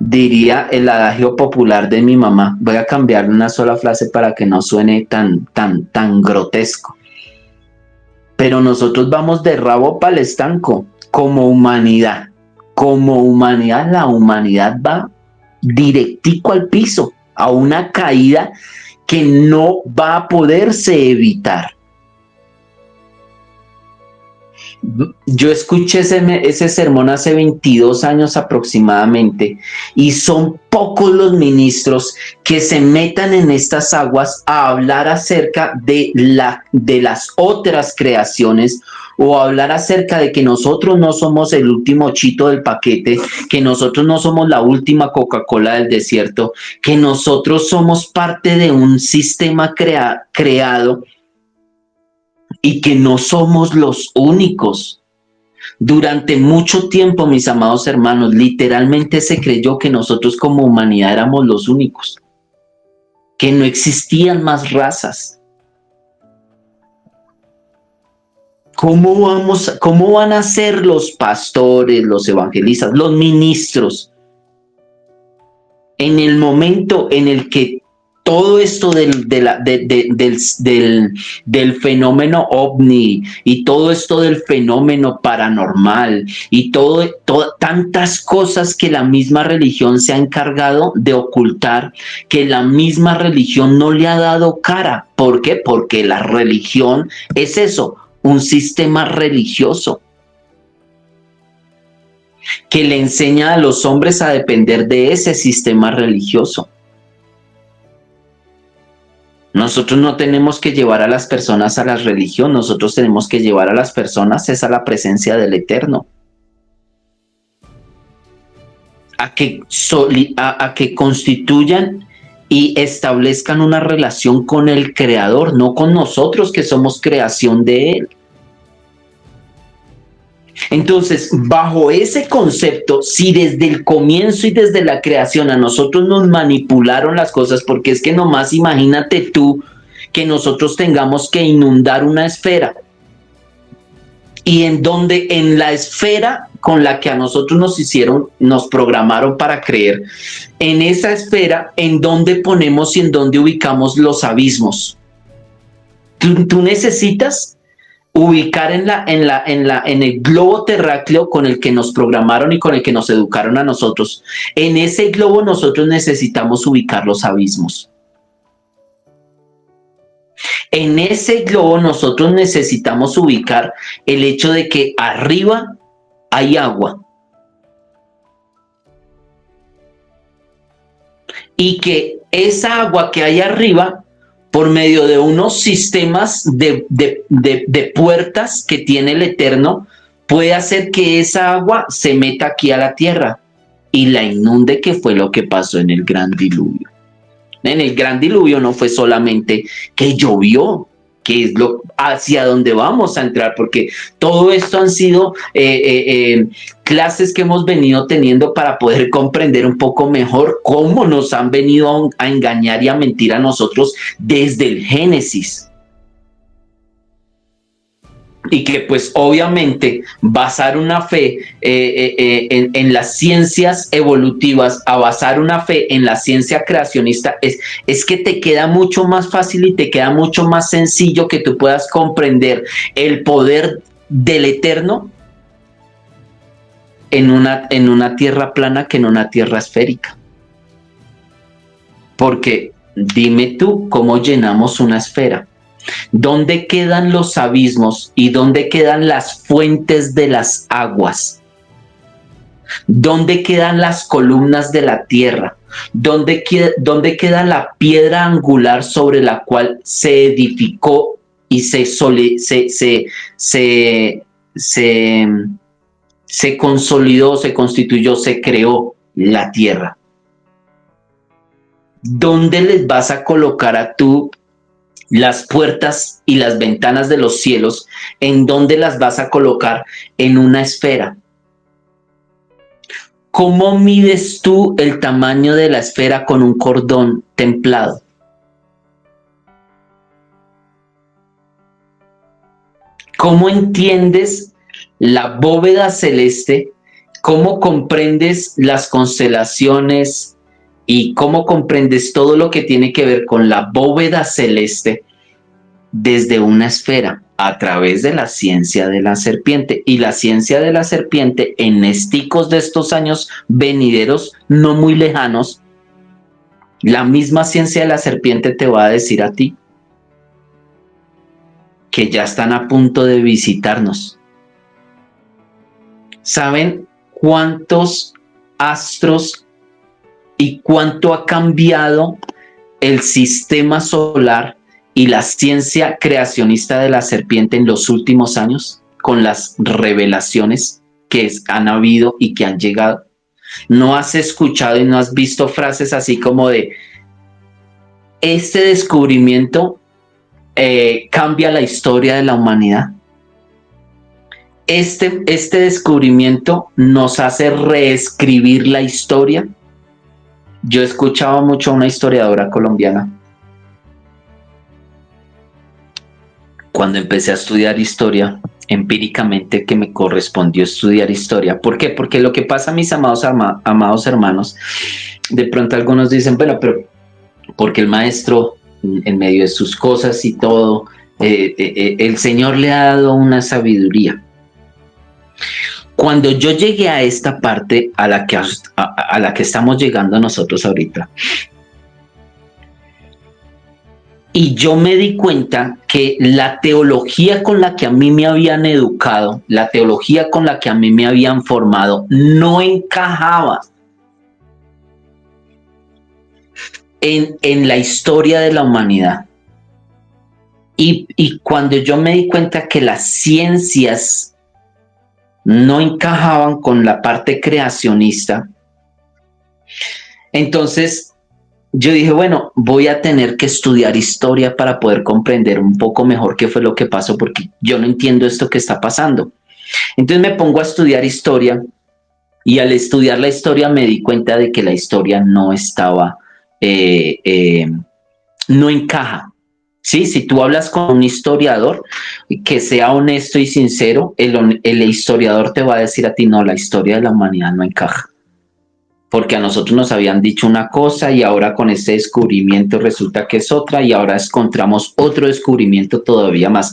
Diría el adagio popular de mi mamá. Voy a cambiar una sola frase para que no suene tan grotesco. Pero nosotros vamos de rabo para el estanco como humanidad. Como humanidad, la humanidad va directico al piso, a una caída que no va a poderse evitar. Yo escuché ese sermón hace 22 años aproximadamente y son pocos los ministros que se metan en estas aguas a hablar acerca de las otras creaciones o a hablar acerca de que nosotros no somos el último chito del paquete, que nosotros no somos la última Coca-Cola del desierto, que nosotros somos parte de un sistema creado y que no somos los únicos. Durante mucho tiempo, mis amados hermanos, literalmente se creyó que nosotros como humanidad éramos los únicos, que no existían más razas. ¿Cómo van a ser los pastores, los evangelistas, los ministros en el momento en el que todo esto del fenómeno ovni y todo esto del fenómeno paranormal y tantas cosas que la misma religión se ha encargado de ocultar, que la misma religión no le ha dado cara? ¿Por qué? Porque la religión es eso, un sistema religioso que le enseña a los hombres a depender de ese sistema religioso. Nosotros no tenemos que llevar a las personas a la religión, nosotros tenemos que llevar a las personas a la presencia del Eterno. A que constituyan y establezcan una relación con el Creador, no con nosotros que somos creación de Él. Entonces, bajo ese concepto, si desde el comienzo y desde la creación a nosotros nos manipularon las cosas, porque es que nomás imagínate tú que nosotros tengamos que inundar una esfera y en la esfera con la que a nosotros nos programaron para creer, en esa esfera, ¿en dónde ponemos y en dónde ubicamos los abismos? Tú necesitas ubicar en el globo terráqueo con el que nos programaron y con el que nos educaron a nosotros. En ese globo nosotros necesitamos ubicar los abismos. En ese globo nosotros necesitamos ubicar el hecho de que arriba hay agua y que esa agua que hay arriba, por medio de unos sistemas de puertas que tiene el Eterno, puede hacer que esa agua se meta aquí a la tierra y la inunde, que fue lo que pasó en el gran diluvio. En el gran diluvio no fue solamente que llovió, que es lo hacia donde vamos a entrar, porque todo esto han sido clases que hemos venido teniendo para poder comprender un poco mejor cómo nos han venido a engañar y a mentir a nosotros desde el Génesis. Y que pues obviamente basar una fe en las ciencias evolutivas, a basar una fe en la ciencia creacionista, es que te queda mucho más fácil y te queda mucho más sencillo que tú puedas comprender el poder del Eterno en una tierra plana que en una tierra esférica. Porque dime tú cómo llenamos una esfera. ¿Dónde quedan los abismos y dónde quedan las fuentes de las aguas? ¿Dónde quedan las columnas de la tierra? ¿Dónde queda la piedra angular sobre la cual se edificó y se consolidó, se constituyó, se creó la tierra? ¿Dónde les vas a colocar a tú las puertas y las ventanas de los cielos? ¿En dónde las vas a colocar? En una esfera. ¿Cómo mides tú el tamaño de la esfera con un cordón templado? ¿Cómo entiendes la bóveda celeste? ¿Cómo comprendes las constelaciones? ¿Y cómo comprendes todo lo que tiene que ver con la bóveda celeste desde una esfera? A través de la ciencia de la serpiente. Y la ciencia de la serpiente, en esticos de estos años venideros, no muy lejanos, la misma ciencia de la serpiente te va a decir a ti que ya están a punto de visitarnos. ¿Saben cuántos astros y cuánto ha cambiado el sistema solar y la ciencia creacionista de la serpiente en los últimos años, con las revelaciones que han habido y que han llegado? ¿No has escuchado y no has visto frases así como de este descubrimiento cambia la historia de la humanidad? Este descubrimiento nos hace reescribir la historia. Yo escuchaba mucho a una historiadora colombiana cuando empecé a estudiar historia, empíricamente, que me correspondió estudiar historia. ¿Por qué? Porque lo que pasa, mis amados hermanos, de pronto algunos dicen, bueno, pero porque el maestro, en medio de sus cosas y todo, el Señor le ha dado una sabiduría. Cuando yo llegué a esta parte a la que estamos llegando nosotros ahorita, y yo me di cuenta que la teología con la que a mí me habían educado, la teología con la que a mí me habían formado, no encajaba en la historia de la humanidad. Y cuando yo me di cuenta que las ciencias no encajaban con la parte creacionista, entonces yo dije, bueno, voy a tener que estudiar historia para poder comprender un poco mejor qué fue lo que pasó, porque yo no entiendo esto que está pasando. Entonces me pongo a estudiar historia, y al estudiar la historia me di cuenta de que la historia no estaba, no encaja. Sí, si tú hablas con un historiador que sea honesto y sincero, el historiador te va a decir a ti, no, la historia de la humanidad no encaja. Porque a nosotros nos habían dicho una cosa y ahora con este descubrimiento resulta que es otra, y ahora encontramos otro descubrimiento todavía más.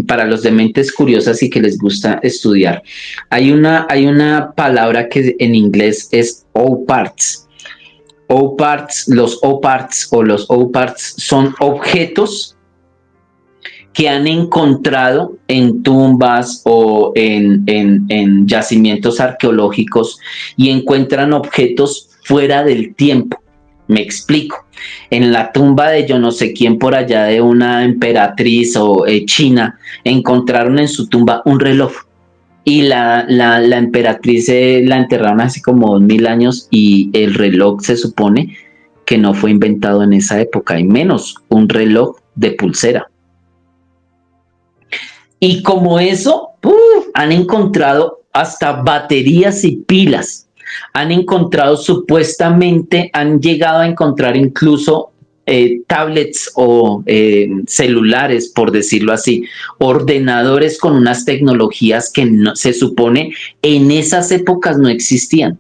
Para los de mentes curiosas y que les gusta estudiar, hay una palabra que en inglés es OPARTS. Los OPARTS son objetos que han encontrado en tumbas o en yacimientos arqueológicos y encuentran objetos fuera del tiempo. Me explico. En la tumba de yo no sé quién por allá de una emperatriz o china, encontraron en su tumba un reloj. Y la emperatriz la enterraron hace como 2000 años y el reloj se supone que no fue inventado en esa época, y menos un reloj de pulsera. Y como eso, han encontrado hasta baterías y pilas. Han encontrado supuestamente, han llegado a encontrar incluso tablets o celulares, por decirlo así, ordenadores con unas tecnologías que no, se supone en esas épocas no existían.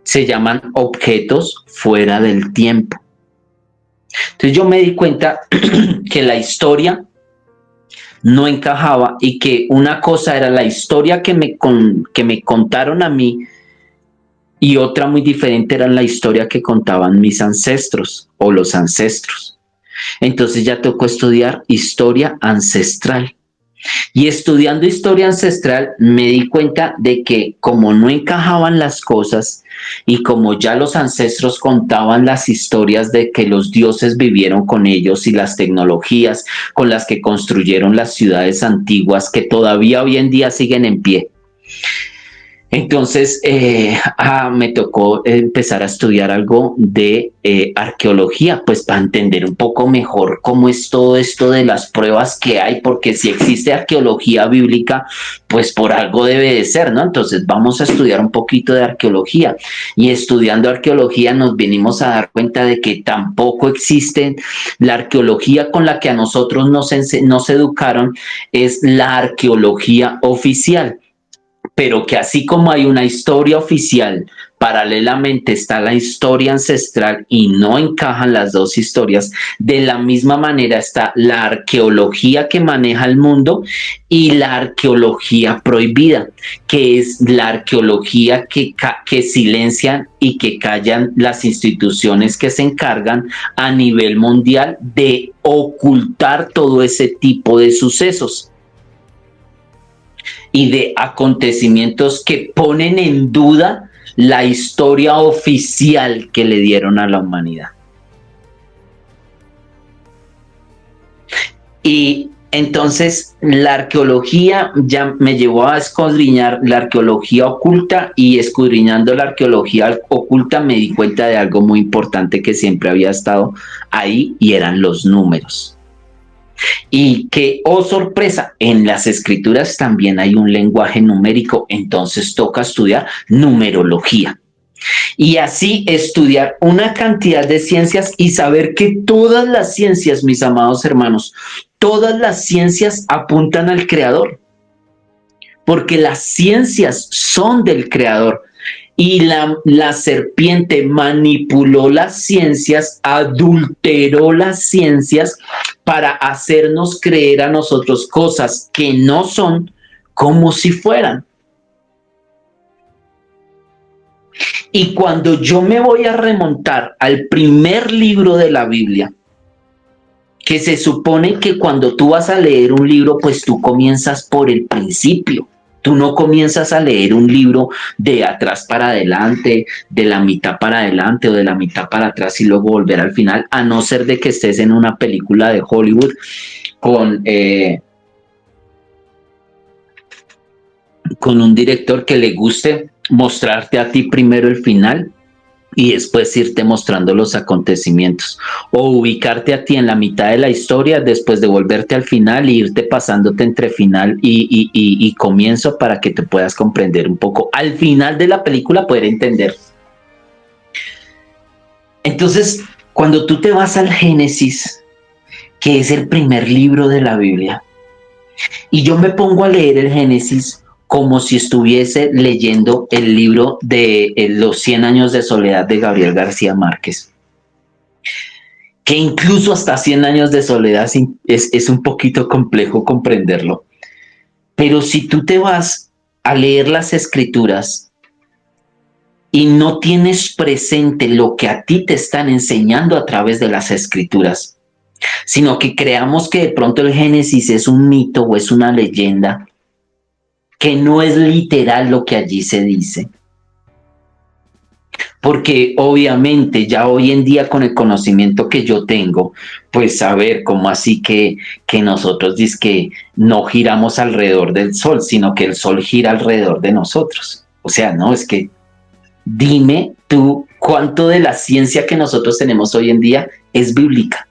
Se llaman objetos fuera del tiempo. Entonces yo me di cuenta que la historia no encajaba y que una cosa era la historia que me contaron a mí y otra muy diferente era la historia que contaban mis ancestros o los ancestros. Entonces ya tocó estudiar historia ancestral. Y estudiando historia ancestral me di cuenta de que como no encajaban las cosas y como ya los ancestros contaban las historias de que los dioses vivieron con ellos y las tecnologías con las que construyeron las ciudades antiguas que todavía hoy en día siguen en pie, entonces me tocó empezar a estudiar algo de arqueología, pues para entender un poco mejor cómo es todo esto de las pruebas que hay, porque si existe arqueología bíblica, pues por algo debe de ser, ¿no? Entonces vamos a estudiar un poquito de arqueología, y estudiando arqueología nos venimos a dar cuenta de que tampoco existe la arqueología con la que a nosotros nos educaron, es la arqueología oficial, pero que así como hay una historia oficial, paralelamente está la historia ancestral y no encajan las dos historias, de la misma manera está la arqueología que maneja el mundo y la arqueología prohibida, que es la arqueología que silencian y que callan las instituciones que se encargan a nivel mundial de ocultar todo ese tipo de sucesos y de acontecimientos que ponen en duda la historia oficial que le dieron a la humanidad. Y entonces la arqueología ya me llevó a escudriñar la arqueología oculta, y escudriñando la arqueología oculta me di cuenta de algo muy importante que siempre había estado ahí, y eran los números. Y que, oh sorpresa, en las escrituras también hay un lenguaje numérico, entonces toca estudiar numerología. Y así estudiar una cantidad de ciencias y saber que todas las ciencias, mis amados hermanos, todas las ciencias apuntan al Creador, porque las ciencias son del Creador. Y la serpiente manipuló las ciencias, adulteró las ciencias para hacernos creer a nosotros cosas que no son como si fueran. Y cuando yo me voy a remontar al primer libro de la Biblia, que se supone que cuando tú vas a leer un libro, pues tú comienzas por el principio. Tú no comienzas a leer un libro de atrás para adelante, de la mitad para adelante o de la mitad para atrás y luego volver al final, a no ser de que estés en una película de Hollywood con un director que le guste mostrarte a ti primero el final y después irte mostrando los acontecimientos, o ubicarte a ti en la mitad de la historia después de volverte al final e irte pasándote entre final y comienzo para que te puedas comprender un poco. Al final de la película poder entender. Entonces, cuando tú te vas al Génesis, que es el primer libro de la Biblia, y yo me pongo a leer el Génesis como si estuviese leyendo el libro de Los 100 años de soledad de Gabriel García Márquez, que incluso hasta 100 años de soledad es un poquito complejo comprenderlo. Pero si tú te vas a leer las escrituras y no tienes presente lo que a ti te están enseñando a través de las escrituras, sino que creamos que de pronto el Génesis es un mito o es una leyenda, que no es literal lo que allí se dice. Porque obviamente ya hoy en día con el conocimiento que yo tengo, pues saber cómo así que nosotros que no giramos alrededor del sol, sino que el sol gira alrededor de nosotros. O sea, no, es que dime tú cuánto de la ciencia que nosotros tenemos hoy en día es bíblica.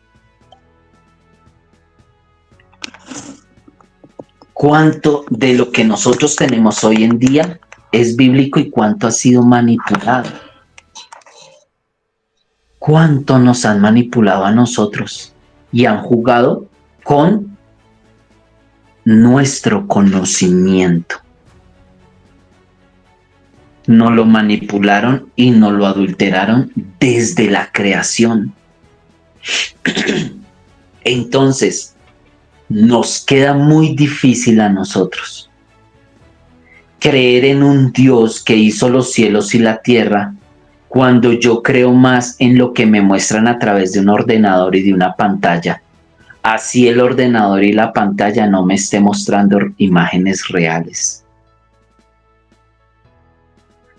¿Cuánto de lo que nosotros tenemos hoy en día es bíblico y cuánto ha sido manipulado? ¿Cuánto nos han manipulado a nosotros y han jugado con nuestro conocimiento? Nos lo manipularon y nos lo adulteraron desde la creación. Entonces, nos queda muy difícil a nosotros creer en un Dios que hizo los cielos y la tierra cuando yo creo más en lo que me muestran a través de un ordenador y de una pantalla. Así el ordenador y la pantalla no me esté mostrando imágenes reales.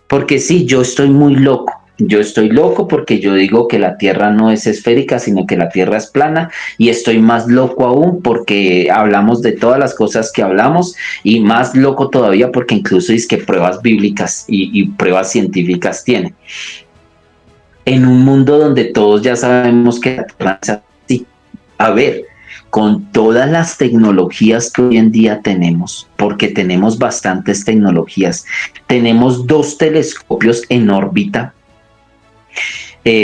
Porque sí, yo estoy muy loco. Yo estoy loco porque yo digo que la Tierra no es esférica, sino que la Tierra es plana, y estoy más loco aún porque hablamos de todas las cosas que hablamos, y más loco todavía porque incluso es que pruebas bíblicas y pruebas científicas tiene. En un mundo donde todos ya sabemos que la Tierra es así. A ver, con todas las tecnologías que hoy en día tenemos, porque tenemos bastantes tecnologías, tenemos 2 telescopios en órbita.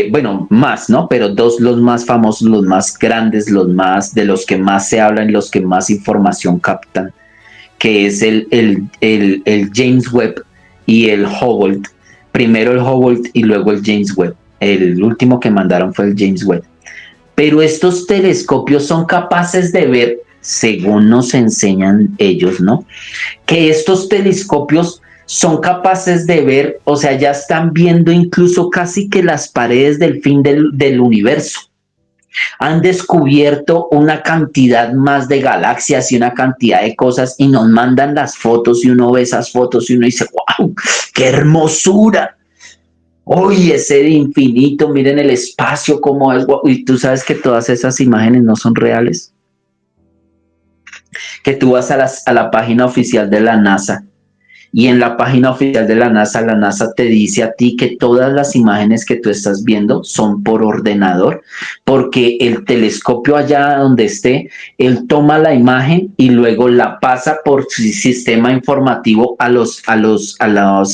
Bueno, más, ¿no? Pero 2 los más famosos, los más grandes, los más, de los que más se hablan, los que más información captan, que es el James Webb y el Hubble. Primero el Hubble y luego el James Webb. El último que mandaron fue el James Webb. Pero estos telescopios son capaces de ver, según nos enseñan ellos, ¿no? Que estos telescopios son capaces de ver, o sea, ya están viendo incluso casi que las paredes del fin del universo. Han descubierto una cantidad más de galaxias y una cantidad de cosas y nos mandan las fotos y uno ve esas fotos y uno dice, wow, qué hermosura. Oye, ese infinito, miren el espacio, cómo es. Y tú sabes que todas esas imágenes no son reales. Que tú vas a la página oficial de la NASA y en la página oficial de la NASA te dice a ti que todas las imágenes que tú estás viendo son por ordenador, porque el telescopio allá donde esté, él toma la imagen y luego la pasa por su sistema informativo a los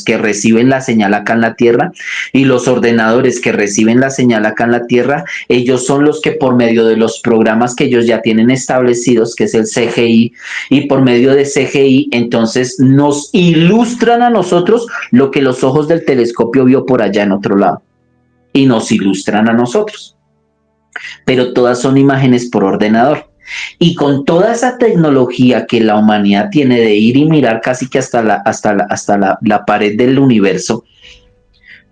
que reciben la señal acá en la Tierra, y los ordenadores que reciben la señal acá en la Tierra, ellos son los que por medio de los programas que ellos ya tienen establecidos, que es el CGI, y por medio de CGI, entonces nos ilustran a nosotros lo que los ojos del telescopio vio por allá en otro lado, y nos ilustran a nosotros. Pero todas son imágenes por ordenador. Y con toda esa tecnología que la humanidad tiene de ir y mirar casi que hasta la pared del universo,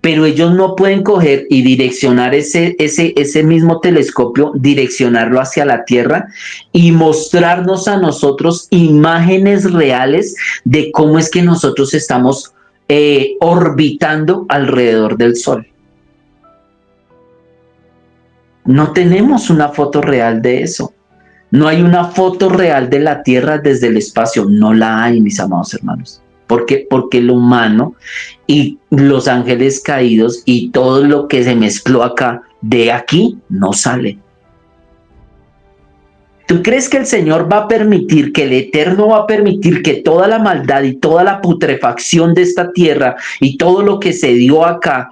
pero ellos no pueden coger y direccionar ese mismo telescopio, direccionarlo hacia la Tierra y mostrarnos a nosotros imágenes reales de cómo es que nosotros estamos orbitando alrededor del Sol. No tenemos una foto real de eso. No hay una foto real de la Tierra desde el espacio. No la hay, mis amados hermanos. ¿Por qué? Porque el humano y los ángeles caídos y todo lo que se mezcló acá, de aquí no sale. ¿Tú crees que el Señor va a permitir, que el Eterno va a permitir que toda la maldad y toda la putrefacción de esta tierra y todo lo que se dio acá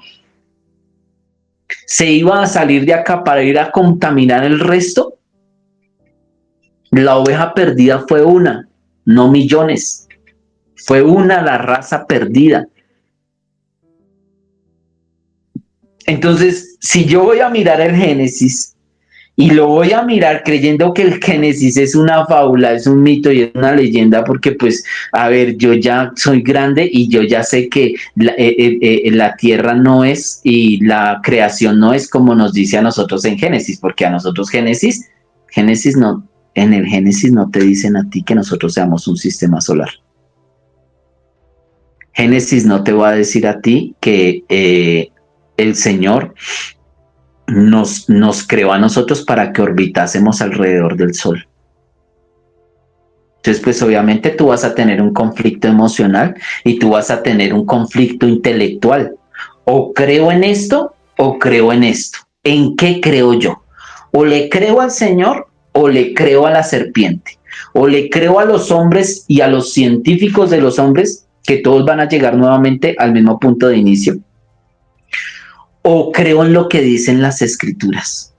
se iba a salir de acá para ir a contaminar el resto? La oveja perdida fue una, no millones. Fue una la raza perdida. Entonces, si yo voy a mirar el Génesis y lo voy a mirar creyendo que el Génesis es una fábula, es un mito y es una leyenda, porque pues, a ver, yo ya soy grande y yo ya sé que la tierra no es y la creación no es como nos dice a nosotros en Génesis, porque a nosotros Génesis En el Génesis no te dicen a ti que nosotros seamos un sistema solar. Génesis no te va a decir a ti que el Señor nos creó a nosotros para que orbitásemos alrededor del Sol. Entonces, pues obviamente tú vas a tener un conflicto emocional y tú vas a tener un conflicto intelectual. O creo en esto o creo en esto. ¿En qué creo yo? O le creo al Señor o le creo a la serpiente. O le creo a los hombres y a los científicos de los hombres que todos van a llegar nuevamente al mismo punto de inicio. O creo en lo que dicen las escrituras.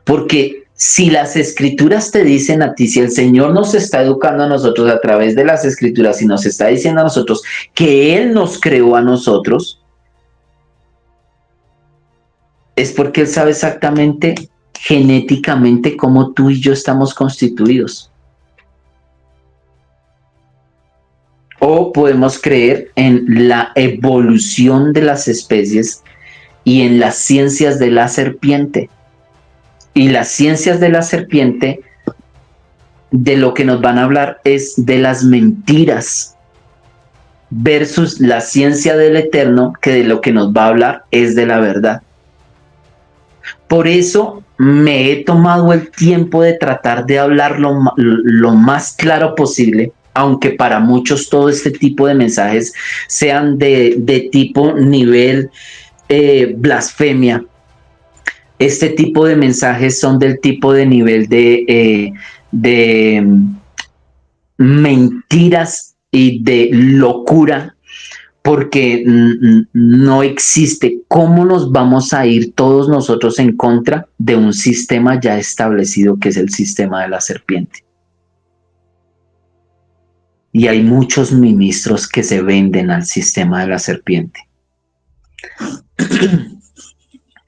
Porque si las escrituras te dicen a ti, si el Señor nos está educando a nosotros a través de las escrituras y nos está diciendo a nosotros que Él nos creó a nosotros, es porque Él sabe exactamente genéticamente cómo tú y yo estamos constituidos. O podemos creer en la evolución de las especies y en las ciencias de la serpiente. Y las ciencias de la serpiente, de lo que nos van a hablar es de las mentiras versus la ciencia del eterno, que de lo que nos va a hablar es de la verdad. Por eso me he tomado el tiempo de tratar de hablar lo más claro posible, aunque para muchos todo este tipo de mensajes sean de tipo nivel blasfemia. Este tipo de mensajes son del tipo de nivel de mentiras y de locura, porque no existe cómo nos vamos a ir todos nosotros en contra de un sistema ya establecido que es el sistema de la serpiente. Y hay muchos ministros que se venden al sistema de la serpiente.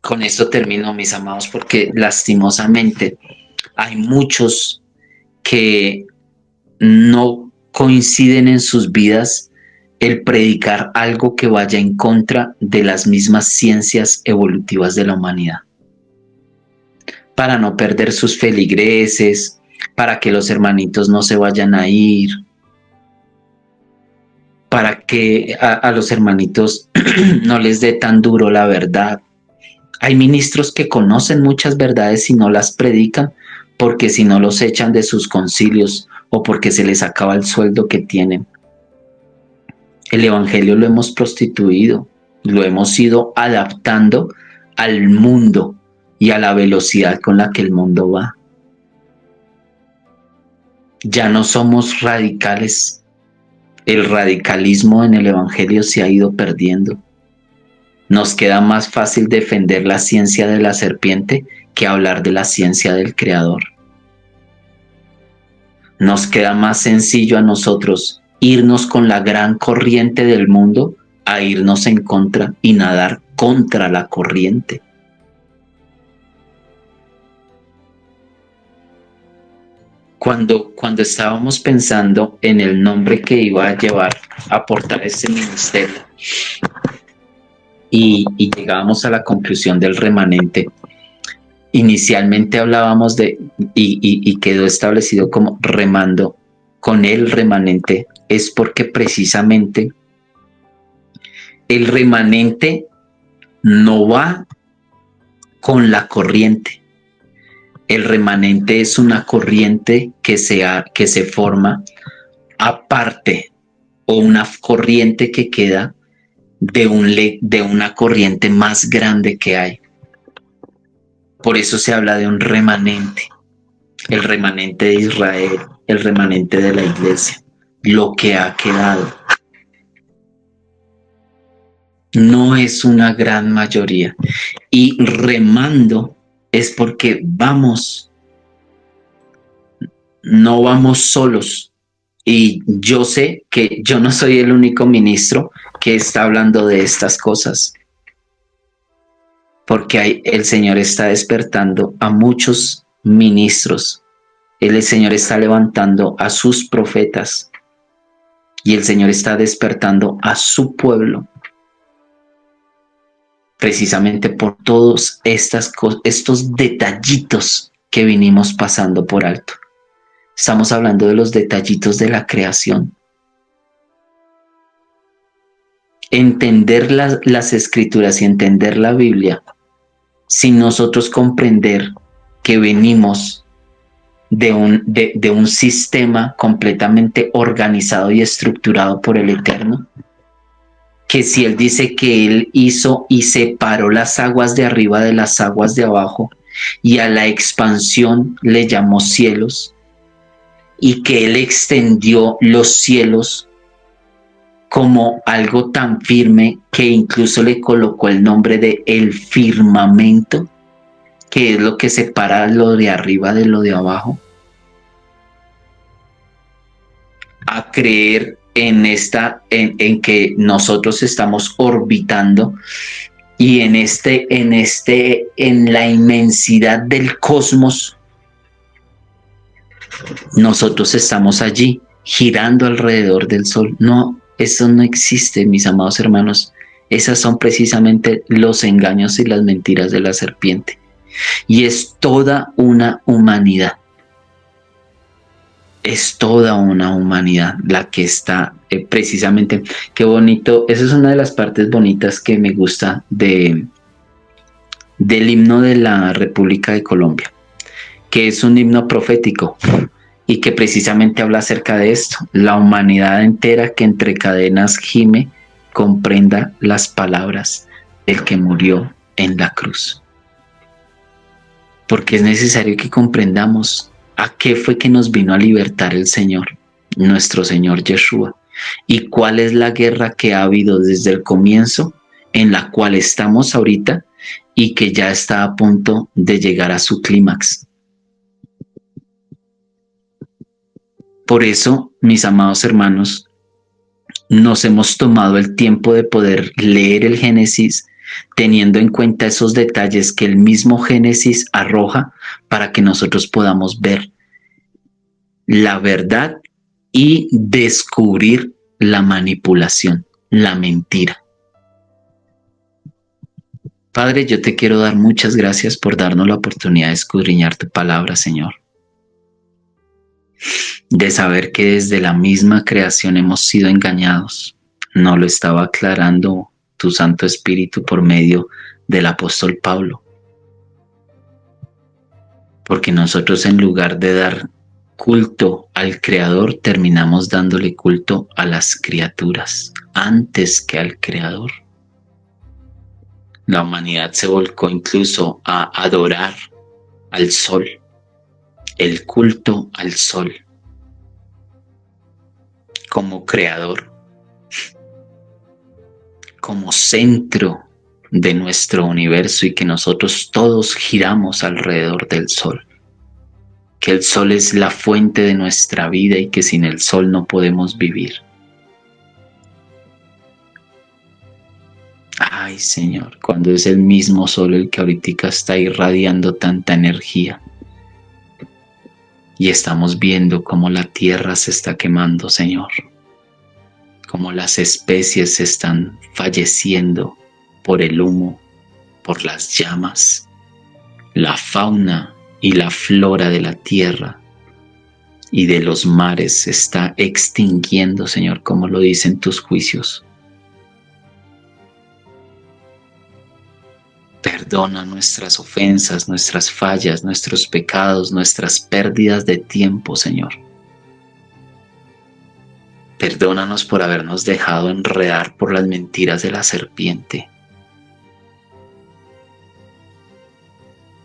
Con esto termino, mis amados, porque lastimosamente hay muchos que no coinciden en sus vidas el predicar algo que vaya en contra de las mismas ciencias evolutivas de la humanidad. Para no perder sus feligreses, para que los hermanitos no se vayan a ir, para que a los hermanitos no les dé tan duro la verdad. Hay ministros que conocen muchas verdades y no las predican porque si no los echan de sus concilios o porque se les acaba el sueldo que tienen. El evangelio lo hemos prostituido, lo hemos ido adaptando al mundo y a la velocidad con la que el mundo va. Ya no somos radicales. El radicalismo en el evangelio se ha ido perdiendo. Nos queda más fácil defender la ciencia de la serpiente que hablar de la ciencia del Creador. Nos queda más sencillo a nosotros irnos con la gran corriente del mundo a irnos en contra y nadar contra la corriente. Cuando estábamos pensando en el nombre que iba a llevar a portar este ministerio, y llegábamos a la conclusión del remanente. Inicialmente hablábamos de, y quedó establecido como remando con el remanente, es porque precisamente el remanente no va con la corriente. El remanente es una corriente que se forma aparte, o una corriente que queda de una corriente más grande que hay. Por eso se habla de un remanente, el remanente de Israel, el remanente de la iglesia, lo que ha quedado. No es una gran mayoría. Y remando es porque vamos, no vamos solos. Y yo sé que yo no soy el único ministro que está hablando de estas cosas, porque el Señor está despertando a muchos ministros. El Señor está levantando a sus profetas y el Señor está despertando a su pueblo, precisamente por todos estos detallitos que vinimos pasando por alto. Estamos hablando de los detallitos de la creación. Entender las escrituras y entender la Biblia sin nosotros comprender que venimos de un sistema completamente organizado y estructurado por el Eterno, que si Él dice que Él hizo y separó las aguas de arriba de las aguas de abajo, y a la expansión le llamó cielos, y que Él extendió los cielos como algo tan firme que incluso le colocó el nombre de el firmamento, que es lo que separa lo de arriba de lo de abajo, a creer en que nosotros estamos orbitando y en la inmensidad del cosmos, nosotros estamos allí girando alrededor del sol. No, eso no existe, mis amados hermanos. Esas son precisamente los engaños y las mentiras de la serpiente. Y es toda una humanidad. Es toda una humanidad la que está precisamente, qué bonito, esa es una de las partes bonitas que me gusta del himno de la República de Colombia, que es un himno profético y que precisamente habla acerca de esto, la humanidad entera que entre cadenas gime, comprenda las palabras del que murió en la cruz. Porque es necesario que comprendamos a qué fue que nos vino a libertar el Señor, nuestro Señor Yeshua, y cuál es la guerra que ha habido desde el comienzo, en la cual estamos ahorita y que ya está a punto de llegar a su clímax. Por eso, mis amados hermanos, nos hemos tomado el tiempo de poder leer el Génesis, teniendo en cuenta esos detalles que el mismo Génesis arroja para que nosotros podamos ver la verdad y descubrir la manipulación, la mentira. Padre, yo te quiero dar muchas gracias por darnos la oportunidad de escudriñar tu palabra, Señor. De saber que desde la misma creación hemos sido engañados. No lo estaba aclarando tu Santo Espíritu por medio del apóstol Pablo. Porque nosotros, en lugar de dar culto al Creador, terminamos dándole culto a las criaturas antes que al Creador. La humanidad se volcó incluso a adorar al sol, el culto al sol como creador, como centro de nuestro universo, y que nosotros todos giramos alrededor del sol, que el sol es la fuente de nuestra vida y que sin el sol no podemos vivir. Ay, Señor, cuando es el mismo sol el que ahorita está irradiando tanta energía y estamos viendo cómo la tierra se está quemando, Señor, cómo las especies se están falleciendo por el humo, por las llamas, la fauna y la flora de la tierra y de los mares se está extinguiendo, Señor, como lo dicen tus juicios. Perdona nuestras ofensas, nuestras fallas, nuestros pecados, nuestras pérdidas de tiempo, Señor. Perdónanos por habernos dejado enredar por las mentiras de la serpiente.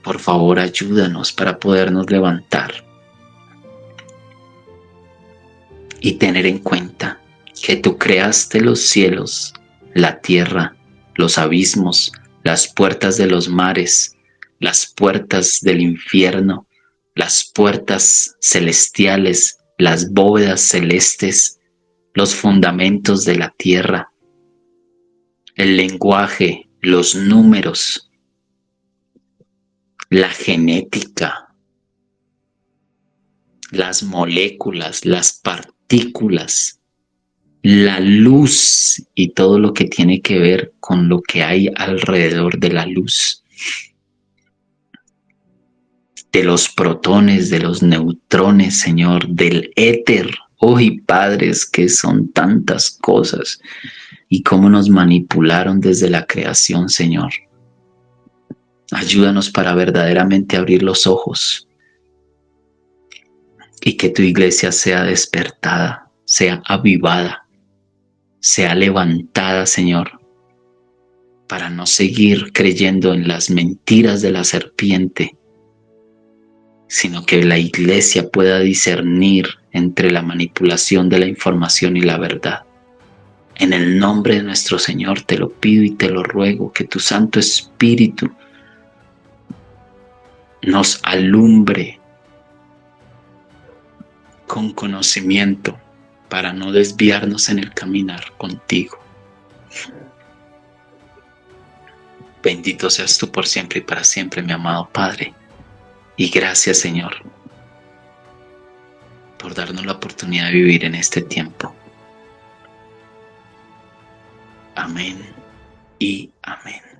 Por favor, ayúdanos para podernos levantar y tener en cuenta que tú creaste los cielos, la tierra, los abismos, las puertas de los mares, las puertas del infierno, las puertas celestiales, las bóvedas celestes, los fundamentos de la tierra, el lenguaje, los números, la genética, las moléculas, las partículas, la luz y todo lo que tiene que ver con lo que hay alrededor de la luz. de los protones, de los neutrones, Señor, del éter. Oh, y padres, que son tantas cosas y cómo nos manipularon desde la creación, Señor. Ayúdanos para verdaderamente abrir los ojos y que tu iglesia sea despertada, sea avivada, sea levantada, Señor, para no seguir creyendo en las mentiras de la serpiente, sino que la iglesia pueda discernir entre la manipulación de la información y la verdad. En el nombre de nuestro Señor te lo pido y te lo ruego, que tu Santo Espíritu nos alumbre con conocimiento para no desviarnos en el caminar contigo. Bendito seas tú por siempre y para siempre, mi amado Padre. Y gracias, Señor, por darnos la oportunidad de vivir en este tiempo. Amén y amén.